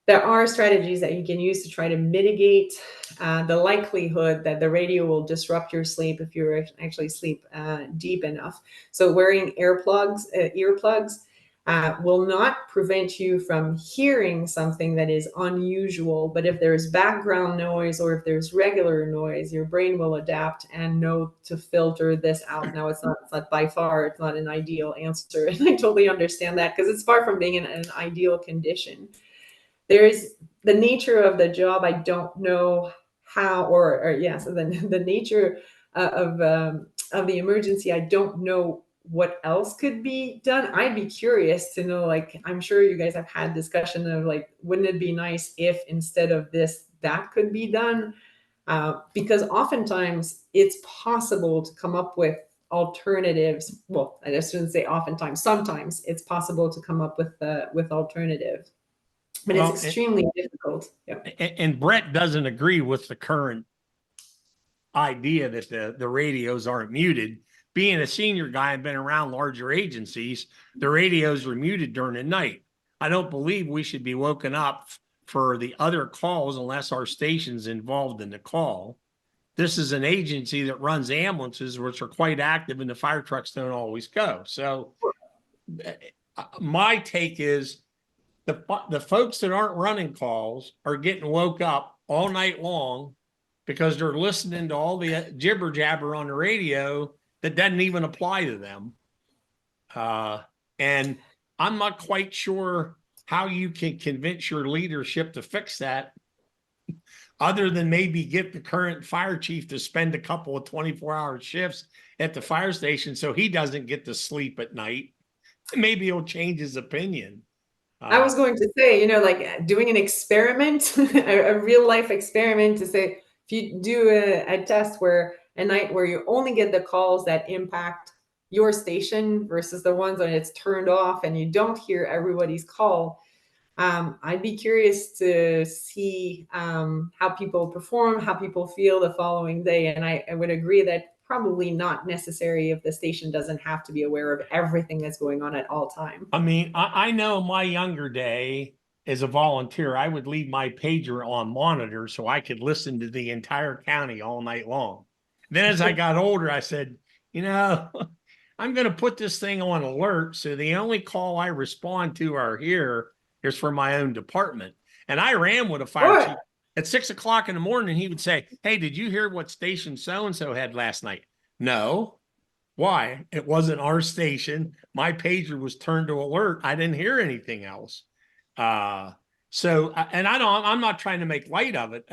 there are strategies that you can use to try to mitigate the likelihood that the radio will disrupt your sleep if you actually sleep deep enough. So wearing earplugs will not prevent you from hearing something that is unusual, but if there's background noise or if there's regular noise, your brain will adapt and know to filter this out. Now, it's not by far, it's not an ideal answer, and I totally understand that because it's far from being an ideal condition. There's the nature of the job. I don't know how, so the nature of the emergency. I don't know what else could be done. I'd be curious to know, like, I'm sure you guys have had discussion of like, wouldn't it be nice if instead of this, that could be done? Because oftentimes it's possible to come up with alternatives. Well, I shouldn't say oftentimes. Sometimes it's possible to come up with alternatives. But it's extremely difficult. Yeah. And Brett doesn't agree with the current idea that the radios aren't muted. Being a senior guy and been around larger agencies, the radios were muted during the night. I don't believe we should be woken up for the other calls unless our station's involved in the call. This is an agency that runs ambulances, which are quite active, and the fire trucks don't always go. So my take is, the folks that aren't running calls are getting woke up all night long because they're listening to all the jibber jabber on the radio that doesn't even apply to them. And I'm not quite sure how you can convince your leadership to fix that other than maybe get the current fire chief to spend a couple of 24-hour shifts at the fire station so he doesn't get to sleep at night. Maybe he'll change his opinion. I was going to say, like doing an experiment, a real life experiment to say, if you do a test where at night where you only get the calls that impact your station versus the ones when it's turned off and you don't hear everybody's call. I'd be curious to see how people perform, how people feel the following day. And I would agree that probably not necessary if the station doesn't have to be aware of everything that's going on at all time. I mean, I know my younger day as a volunteer, I would leave my pager on monitor so I could listen to the entire county all night long. Then as I got older, I said, you know, I'm going to put this thing on alert. So the only call I respond to are here is for my own department. And I ran with a fire chief at 6 o'clock in the morning. He would say, hey, did you hear what station so-and-so had last night? No. Why? It wasn't our station. My pager was turned to alert. I didn't hear anything else. And I'm not trying to make light of it,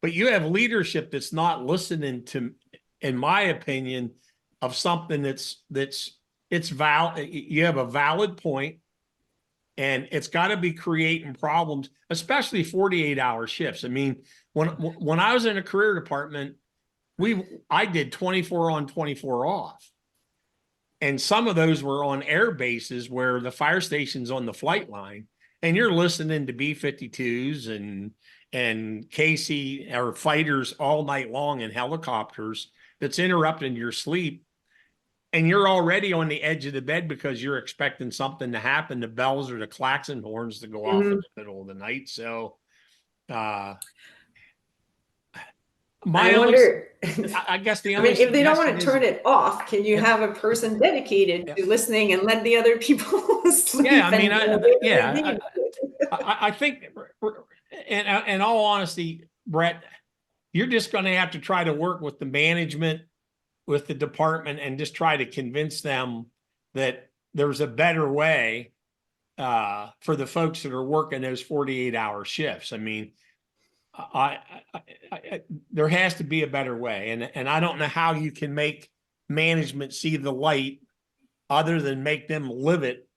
but you have leadership that's not listening to, in my opinion, of something it's valid. You have a valid point, and it's got to be creating problems, especially 48-hour shifts. I mean, when I was in a career department, I did 24 on, 24 off. And some of those were on air bases where the fire station's on the flight line, and you're listening to B-52s and KC or fighters all night long in helicopters that's interrupting your sleep. And you're already on the edge of the bed because you're expecting something to happen, the bells or the klaxon horns to go off in the middle of the night. So, I guess the only if they don't want to suggestion turn it off, can you have a person dedicated to listening and let the other people sleep? Yeah, I mean, I think, in all honesty, Brett, you're just going to have to try to work with the management, with the department, and just try to convince them that there's a better way for the folks that are working those 48-hour shifts. I mean, there has to be a better way, and I don't know how you can make management see the light other than make them live it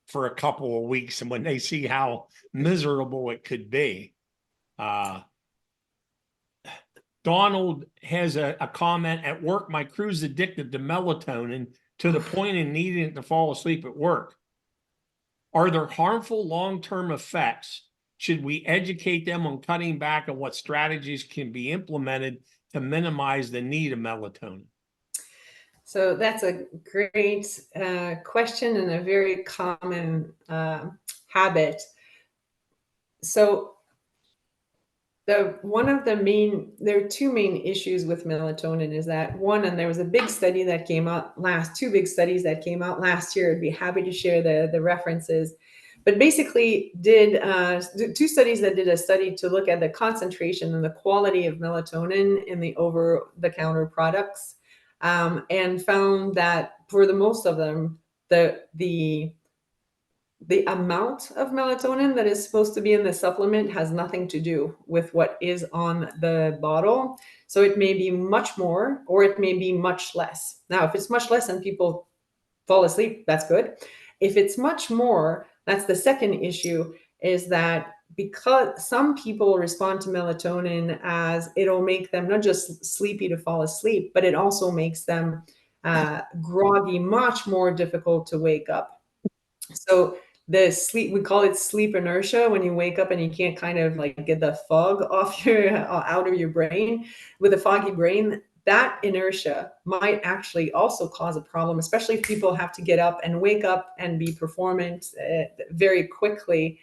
for a couple of weeks, and when they see how miserable it could be. Donald has a comment: at work, my crew's addicted to melatonin to the point of needing to fall asleep at work. Are there harmful long-term effects? Should we educate them on cutting back on what strategies can be implemented to minimize the need of melatonin? So that's a great question and a very common habit. So there are two main issues with melatonin is that one, and there was a big study that came out two big studies that came out last year. I'd be happy to share the references. But basically did two studies that did a study to look at the concentration and the quality of melatonin in the over-the-counter products, and found that for the most of them, the amount of melatonin that is supposed to be in the supplement has nothing to do with what is on the bottle. So it may be much more, or it may be much less. Now, if it's much less and people fall asleep, that's good. If it's much more, that's the second issue, is that because some people respond to melatonin as it'll make them not just sleepy to fall asleep, but it also makes them groggy, much more difficult to wake up. So the sleep, we call it sleep inertia, when you wake up and you can't kind of like get the fog out of your brain. With a foggy brain, that inertia might actually also cause a problem, especially if people have to get up and wake up and be performant very quickly.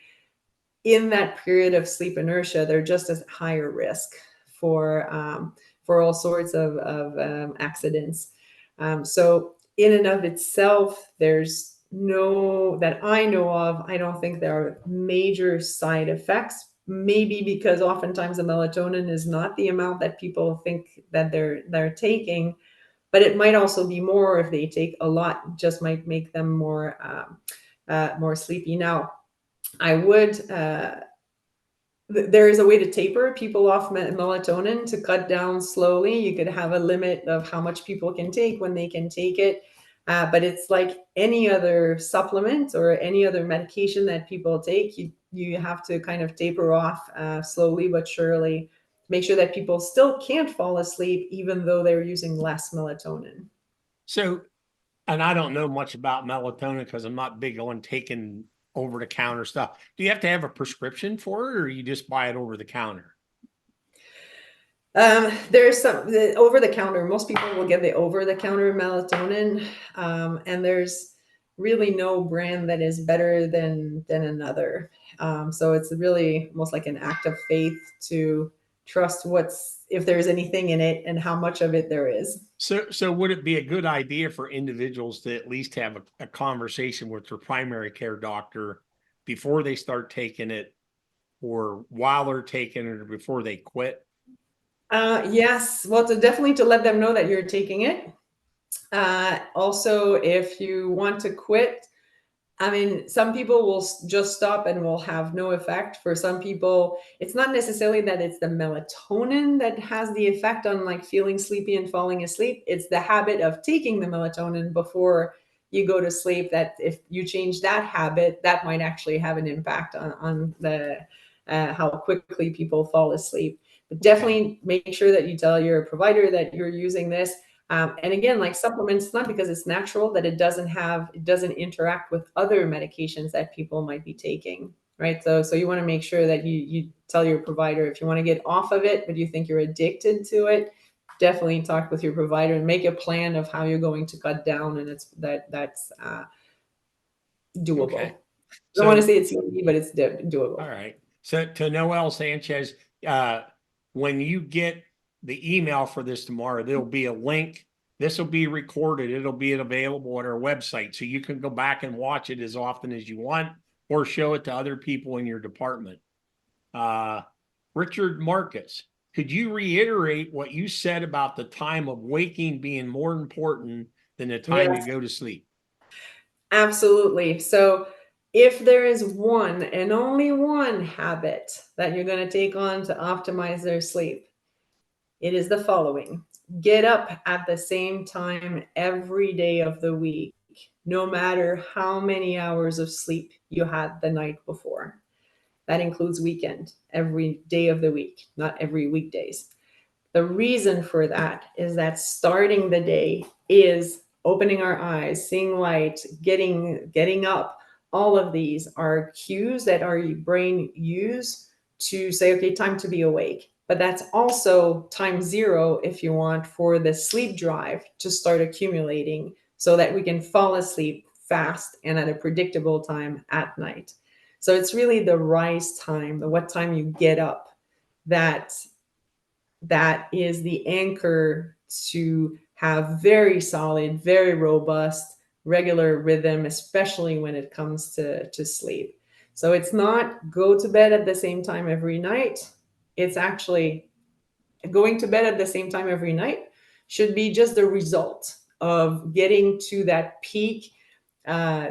In that period of sleep inertia, they're just at higher risk for all sorts of accidents. So in and of itself, there's that I know of, I don't think there are major side effects. Maybe because oftentimes the melatonin is not the amount that people think that they're taking, but it might also be more. If they take a lot, just might make them more sleepy. Now, I would there is a way to taper people off melatonin to cut down slowly. You could have a limit of how much people can take when they can take it. But it's like any other supplement or any other medication that people take. You have to kind of taper off slowly but surely make sure that people still can't fall asleep even though they're using less melatonin. So, and I don't know much about melatonin because I'm not big on taking over the counter stuff. Do you have to have a prescription for it, or you just buy it over the counter? There's some over the counter. Most people will get the over the counter melatonin, and there's really no brand that is better than another. So it's really almost like an act of faith to trust what's if there's anything in it and how much of it there is. So would it be a good idea for individuals to at least have a conversation with their primary care doctor before they start taking it, or while they're taking it, or before they quit? Yes, well, definitely to let them know that you're taking it. Also, if you want to quit, I mean, some people will just stop and will have no effect. For some people, it's not necessarily that it's the melatonin that has the effect on like feeling sleepy and falling asleep. It's the habit of taking the melatonin before you go to sleep. That if you change that habit, that might actually have an impact on the how quickly people fall asleep. But definitely make sure that you tell your provider that you're using this. And again, like supplements, not because it's natural that it doesn't interact with other medications that people might be taking, right? So you want to make sure that you tell your provider if you want to get off of it, but you think you're addicted to it, definitely talk with your provider and make a plan of how you're going to cut down, and that's doable. Okay. I don't want to So, say it's easy, but it's doable. all right. So to Noel Sanchez, uh, when you get the email for this tomorrow, there'll be a link. This will be recorded. It'll be available at our website. So you can go back and watch it as often as you want, or show it to other people in your department. Richard Marcus, could you reiterate what you said about the time of waking being more important than the time you Yes. go to sleep? Absolutely. So, if there is one and only one habit that you're going to take on to optimize their sleep, it is the following: get up at the same time every day of the week, no matter how many hours of sleep you had the night before. That includes weekend, every day of the week, not every weekdays. The reason for that is that starting the day is opening our eyes, seeing light, getting up. All of these are cues that our brain use to say, okay, time to be awake. But that's also time zero, if you want, for the sleep drive to start accumulating so that we can fall asleep fast and at a predictable time at night. So it's really the rise time, the what time you get up, that is the anchor to have very solid, very robust, regular rhythm, especially when it comes to sleep. So it's not go to bed at the same time every night. It's actually going to bed at the same time every night should be just the result of getting to that peak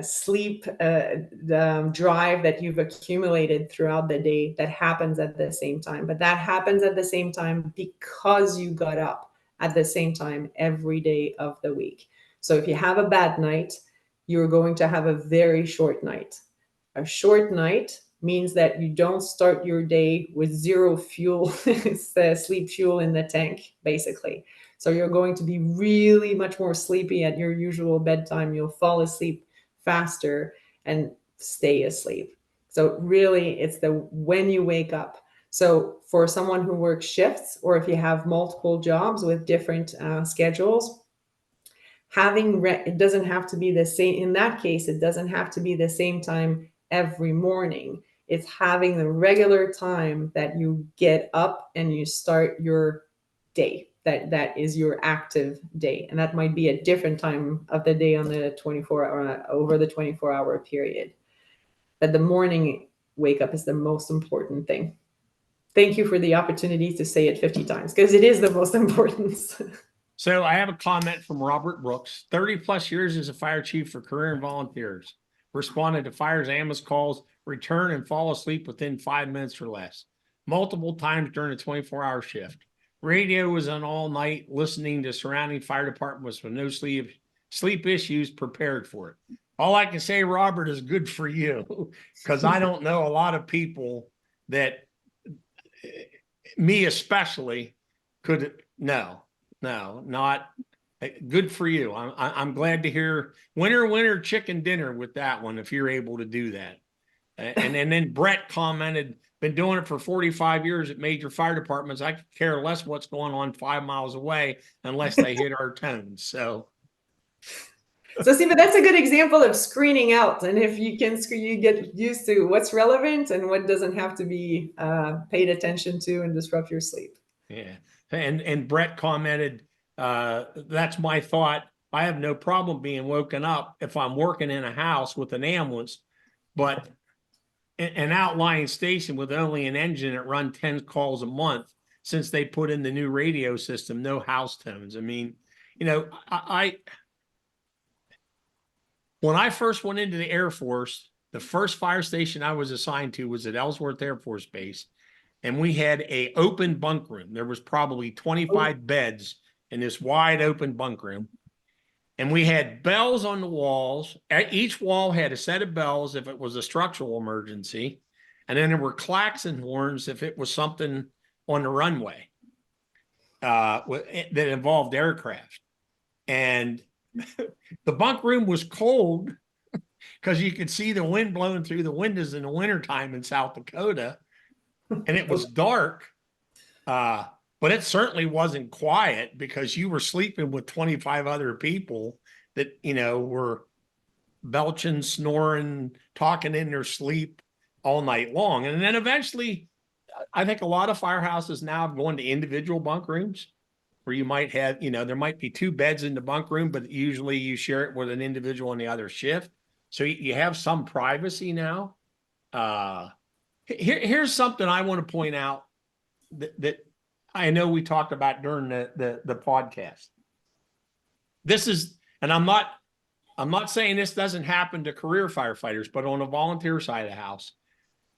sleep drive that you've accumulated throughout the day that happens at the same time. But that happens at the same time because you got up at the same time every day of the week. So if you have a bad night, you're going to have a very short night. A short night means that you don't start your day with zero fuel, it's the sleep fuel in the tank, basically. So you're going to be really much more sleepy at your usual bedtime. You'll fall asleep faster and stay asleep. So really, it's the when you wake up. So for someone who works shifts, or if you have multiple jobs with different schedules, it doesn't have to be the same. In that case, it doesn't have to be the same time every morning. It's having the regular time that you get up and you start your day. That is your active day, and that might be a different time of the day on the 24 hour over the 24-hour period. But the morning wake up is the most important thing. Thank you for the opportunity to say it 50 times because it is the most important. So I have a comment from Robert Brooks, 30 plus years as a fire chief for career and volunteers. Responded to fires, ambulance calls, return and fall asleep within 5 minutes or less, multiple times during a 24-hour shift. Radio was on all night, listening to surrounding fire departments with no sleep issues, prepared for it. All I can say, Robert, is good for you, because I don't know a lot of people that me especially could, no, not good for you. I'm glad to hear winner chicken dinner with that one, if you're able to do that. And then Brett commented, been doing it for 45 years at major fire departments. I could care less what's going on 5 miles away unless they hit our tones. So see, but that's a good example of screening out. And if you can, you get used to what's relevant and what doesn't have to be paid attention to and disrupt your sleep. yeah. And Brett commented, that's my thought. I have no problem being woken up if I'm working in a house with an ambulance, but an outlying station with only an engine that run 10 calls a month, since they put in the new radio system, no house tones. I mean, I when I first went into the Air Force, the first fire station I was assigned to was at Ellsworth Air Force Base, and we had a open bunk room. There was probably 25 beds in this wide open bunk room. And we had bells on the walls. Each wall had a set of bells if it was a structural emergency. And then there were klaxon horns if it was something on the runway that involved aircraft. And the bunk room was cold because you could see the wind blowing through the windows in the wintertime in South Dakota. And it was dark. But it certainly wasn't quiet, because you were sleeping with 25 other people that, were belching, snoring, talking in their sleep all night long. And then eventually, I think a lot of firehouses now have gone to individual bunk rooms where you might have, there might be 2 beds in the bunk room, but usually you share it with an individual on the other shift. So you have some privacy now. Here's something I want to point out that I know we talked about during the podcast. This is, and I'm not saying this doesn't happen to career firefighters, but on a volunteer side of the house.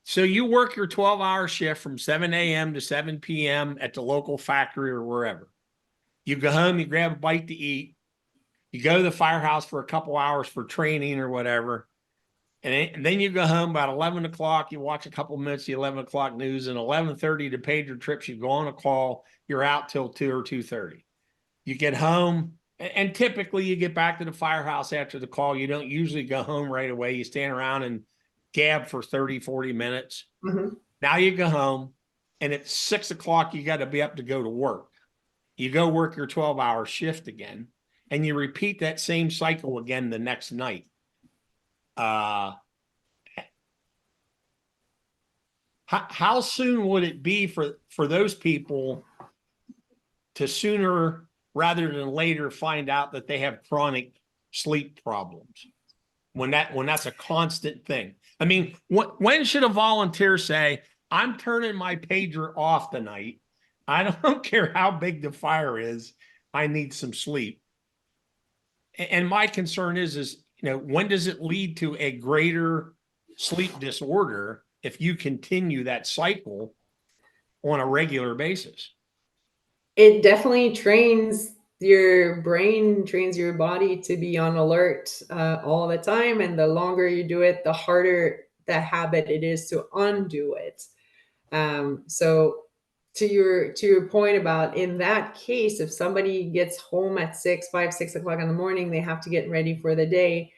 So you work your 12-hour shift from 7 a.m. to 7 p.m. at the local factory or wherever. You go home, you grab a bite to eat. You go to the firehouse for a couple hours for training or whatever. And then you go home about 11 o'clock, you watch a couple minutes, the 11 o'clock news, and 11:30, the pager trips, you go on a call, you're out till 2 or 2:30. You get home, and typically you get back to the firehouse after the call. You don't usually go home right away. You stand around and gab for 30, 40 minutes. Mm-hmm. Now you go home, and at 6 o'clock, you got to be up to go to work. You go work your 12-hour shift again, and you repeat that same cycle again the next night. How soon would it be for those people to sooner rather than later find out that they have chronic sleep problems when that's a constant thing? I mean, when should a volunteer say, I'm turning my pager off tonight? I don't care how big the fire is. I need some sleep. And my concern is, when does it lead to a greater sleep disorder if you continue that cycle on a regular basis? It definitely trains your brain, trains your body to be on alert all the time. And the longer you do it, the harder the habit it is to undo it. So to your point about, in that case, if somebody gets home at 6 o'clock in the morning, they have to get ready for the day.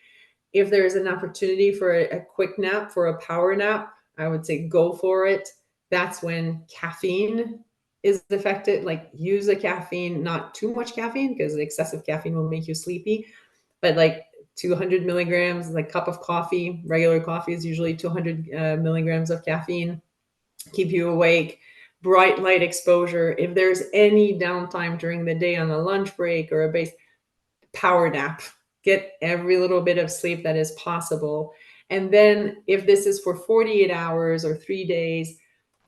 If there's an opportunity for a quick nap, for a power nap, I would say go for it. That's when caffeine is affected. Like, use the caffeine, not too much caffeine, because excessive caffeine will make you sleepy, but like 200 milligrams, like cup of coffee, regular coffee is usually 200 milligrams of caffeine, keep you awake. Bright light exposure. If there's any downtime during the day on a lunch break or a base, power nap. Get every little bit of sleep that is possible. And then if this is for 48 hours or 3 days,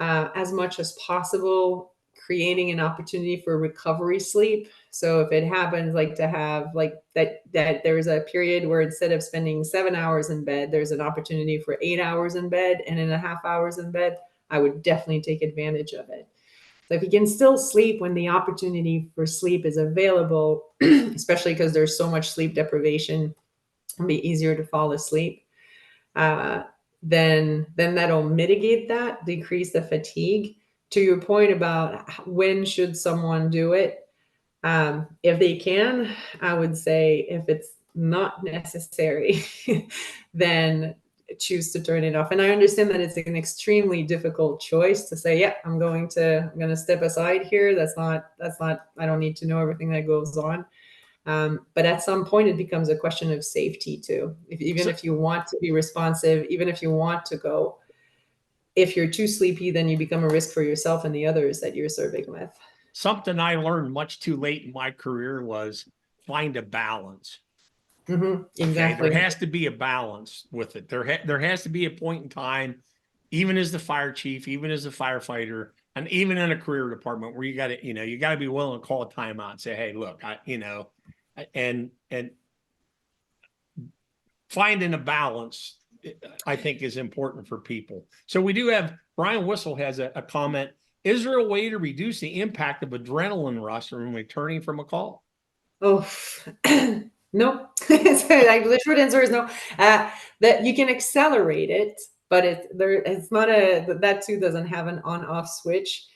as much as possible, creating an opportunity for recovery sleep. So if it happens, like, to have like that there's a period where instead of spending 7 hours in bed, there's an opportunity for 8 hours in bed and 1.5 hours in bed, I would definitely take advantage of it. So if you can still sleep when the opportunity for sleep is available, especially because there's so much sleep deprivation, it'll be easier to fall asleep. Then that'll mitigate that, decrease the fatigue. to your point about when should someone do it, if they can, I would say if it's not necessary, then choose to turn it off. And I understand that it's an extremely difficult choice to say, yeah, I'm going to step aside here. That's not, I don't need to know everything that goes on. But at some point it becomes a question of safety too. Even if you want to be responsive, even if you want to go, if you're too sleepy, then you become a risk for yourself and the others that you're serving with. Something I learned much too late in my career was find a balance. Exactly. Okay, there has to be a balance with it. There has to be a point in time, even as the fire chief, even as a firefighter, and even in a career department where you got to, you got to be willing to call a timeout and say, hey, look, and finding a balance, I think, is important for people. So we do have Brian Whistle has a comment. Is there a way to reduce the impact of adrenaline rush when returning from a call? Oh, no. Like the short answer is no. That you can accelerate it, but it's not that too doesn't have an on-off switch.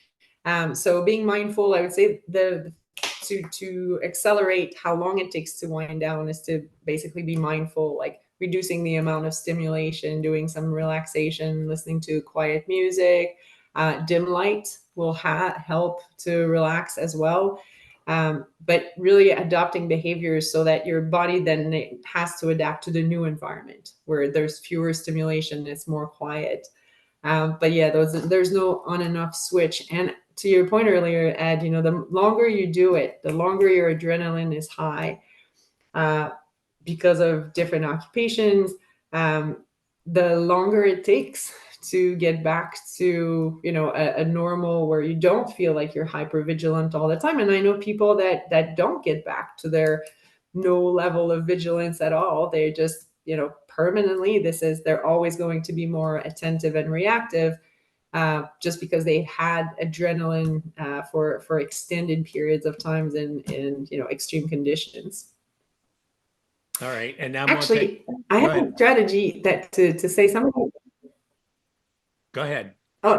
So being mindful, I would say to accelerate how long it takes to wind down is to basically be mindful, like reducing the amount of stimulation, doing some relaxation, listening to quiet music. Dim light will help to relax as well. But really adopting behaviors so that your body then has to adapt to the new environment where there's fewer stimulation, it's more quiet. But yeah, there's no on and off switch. And to your point earlier, Ed, the longer you do it, the longer your adrenaline is high, because of different occupations, the longer it takes to get back to a normal where you don't feel like you're hyper vigilant all the time. And I know people that don't get back to their no level of vigilance at all. They just permanently, they're always going to be more attentive and reactive, just because they had adrenaline for extended periods of times in extreme conditions. All right, and now Actually, I have a strategy that to say something. Go ahead. Oh,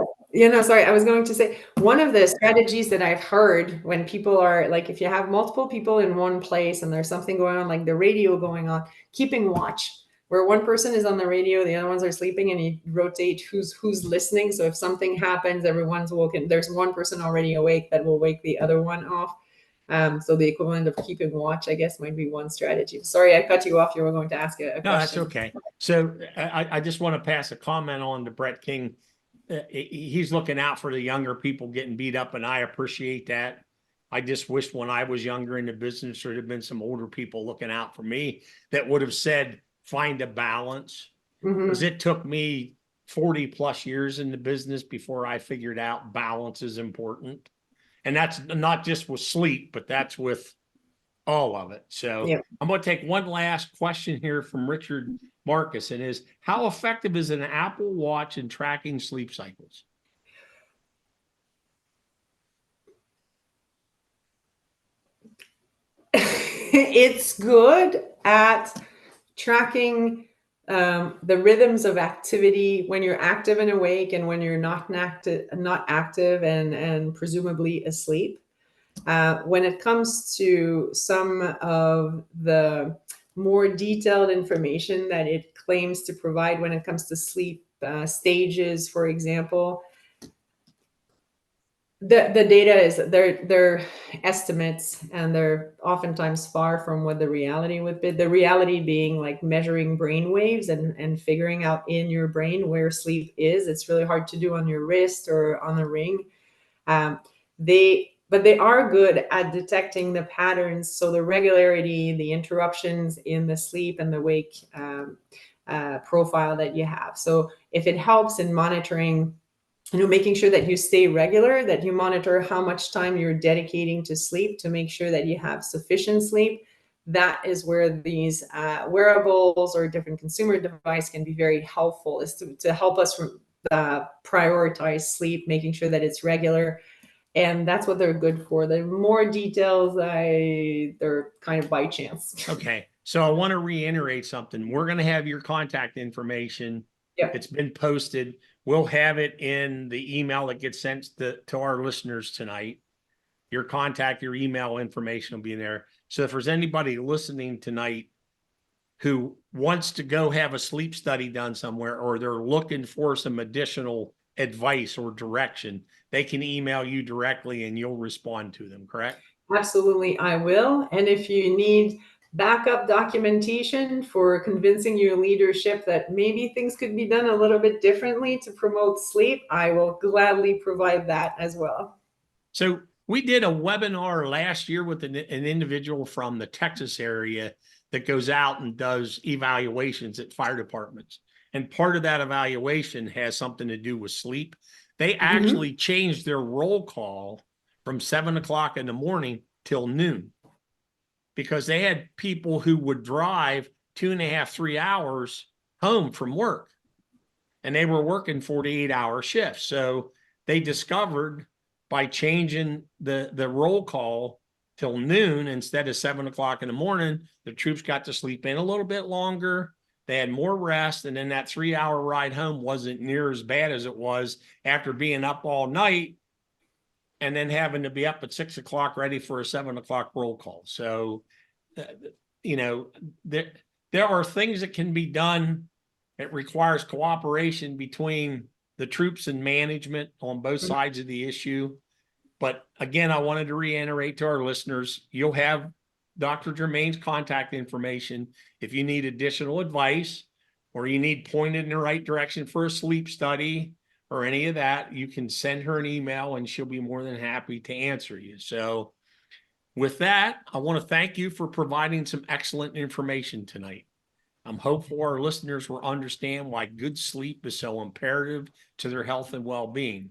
sorry. I was going to say one of the strategies that I've heard when people are like, if you have multiple people in one place and there's something going on, like the radio going on, keeping watch, where one person is on the radio, the other ones are sleeping, and you rotate who's listening. So if something happens, everyone's woken. There's one person already awake that will wake the other one off. So the equivalent of keeping watch, I guess, might be one strategy. Sorry, I cut you off. You were going to ask a question. No, that's okay. So I just want to pass a comment on to Brett King. He's looking out for the younger people getting beat up, and I appreciate that. I just wish when I was younger in the business, there had been some older people looking out for me that would have said, find a balance. Because it took me 40 plus years in the business before I figured out balance is important. And that's not just with sleep, but that's with all of it. So Yeah. I'm going to take one last question here from Richard Marcus, and is how effective is an Apple Watch in tracking sleep cycles? It's good at tracking the rhythms of activity when you're active and awake and when you're not active and presumably asleep. When it comes to some of the more detailed information that it claims to provide when it comes to sleep stages, for example, the data is they're estimates, and they're oftentimes far from what the reality would be. The reality being like measuring brain waves and figuring out in your brain where sleep is. It's really hard to do on your wrist or on a ring. But they are good at detecting the patterns. So the regularity, the interruptions in the sleep and the wake profile that you have. So if it helps in monitoring, making sure that you stay regular, that you monitor how much time you're dedicating to sleep to make sure that you have sufficient sleep, that is where these wearables or different consumer device can be very helpful, is to help us prioritize sleep, making sure that it's regular. And that's what they're good for. The more details, they're kind of by chance. Okay. So I want to reiterate something. We're going to have your contact information Yep. It's been posted. We'll have it in the email that gets sent to our listeners tonight. Your contact, your email information will be in there. So if there's anybody listening tonight who wants to go have a sleep study done somewhere, or they're looking for some additional advice or direction, they can email you directly and you'll respond to them, correct? Absolutely, I will. And if you need backup documentation for convincing your leadership that maybe things could be done a little bit differently to promote sleep, I will gladly provide that as well. So we did a webinar last year with an individual from the Texas area that goes out and does evaluations at fire departments. And part of that evaluation has something to do with sleep. They actually changed their roll call from 7 o'clock in the morning till noon, because they had people who would drive 2.5, 3 hours home from work, and they were working 48-hour shifts. So they discovered by changing the roll call till noon instead of 7 o'clock in the morning, the troops got to sleep in a little bit longer. They had more rest, and then that 3-hour ride home wasn't near as bad as it was after being up all night and then having to be up at 6 o'clock ready for a 7 o'clock roll call. So, there are things that can be done. It requires cooperation between the troops and management on both sides of the issue. But again, I wanted to reiterate to our listeners, you'll have Dr. Germain's contact information. If you need additional advice or you need pointed in the right direction for a sleep study or any of that, you can send her an email and she'll be more than happy to answer you. So with that, I want to thank you for providing some excellent information tonight. I'm hopeful our listeners will understand why good sleep is so imperative to their health and well-being.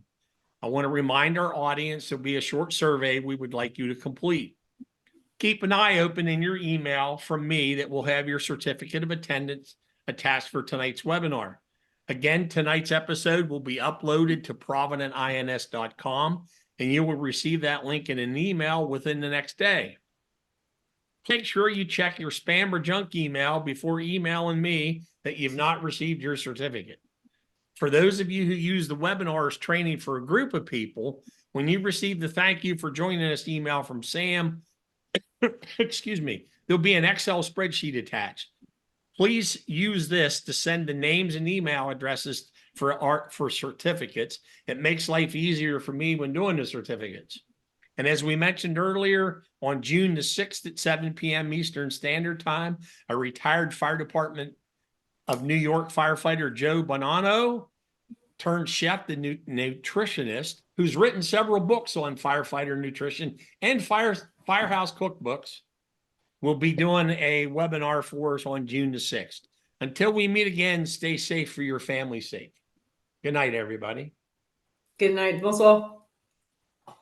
I want to remind our audience there'll be a short survey we would like you to complete. Keep an eye open in your email from me that will have your certificate of attendance attached for tonight's webinar. Again, tonight's episode will be uploaded to providentins.com, and you will receive that link in an email within the next day. Make sure you check your spam or junk email before emailing me that you've not received your certificate. For those of you who use the webinar as training for a group of people, when you receive the thank you for joining us email from Sam, excuse me, there'll be an Excel spreadsheet attached. Please use this to send the names and email addresses for certificates. It makes life easier for me when doing the certificates. And as we mentioned earlier, on June the 6th at 7 p.m. Eastern Standard Time, a retired fire department of New York firefighter Joe Bonanno turned chef, the nutritionist, who's written several books on firefighter nutrition and firehouse cookbooks, will be doing a webinar for us on June the 6th. Until we meet again, stay safe for your family's sake. Good night, everybody. Good night. Bonsoir.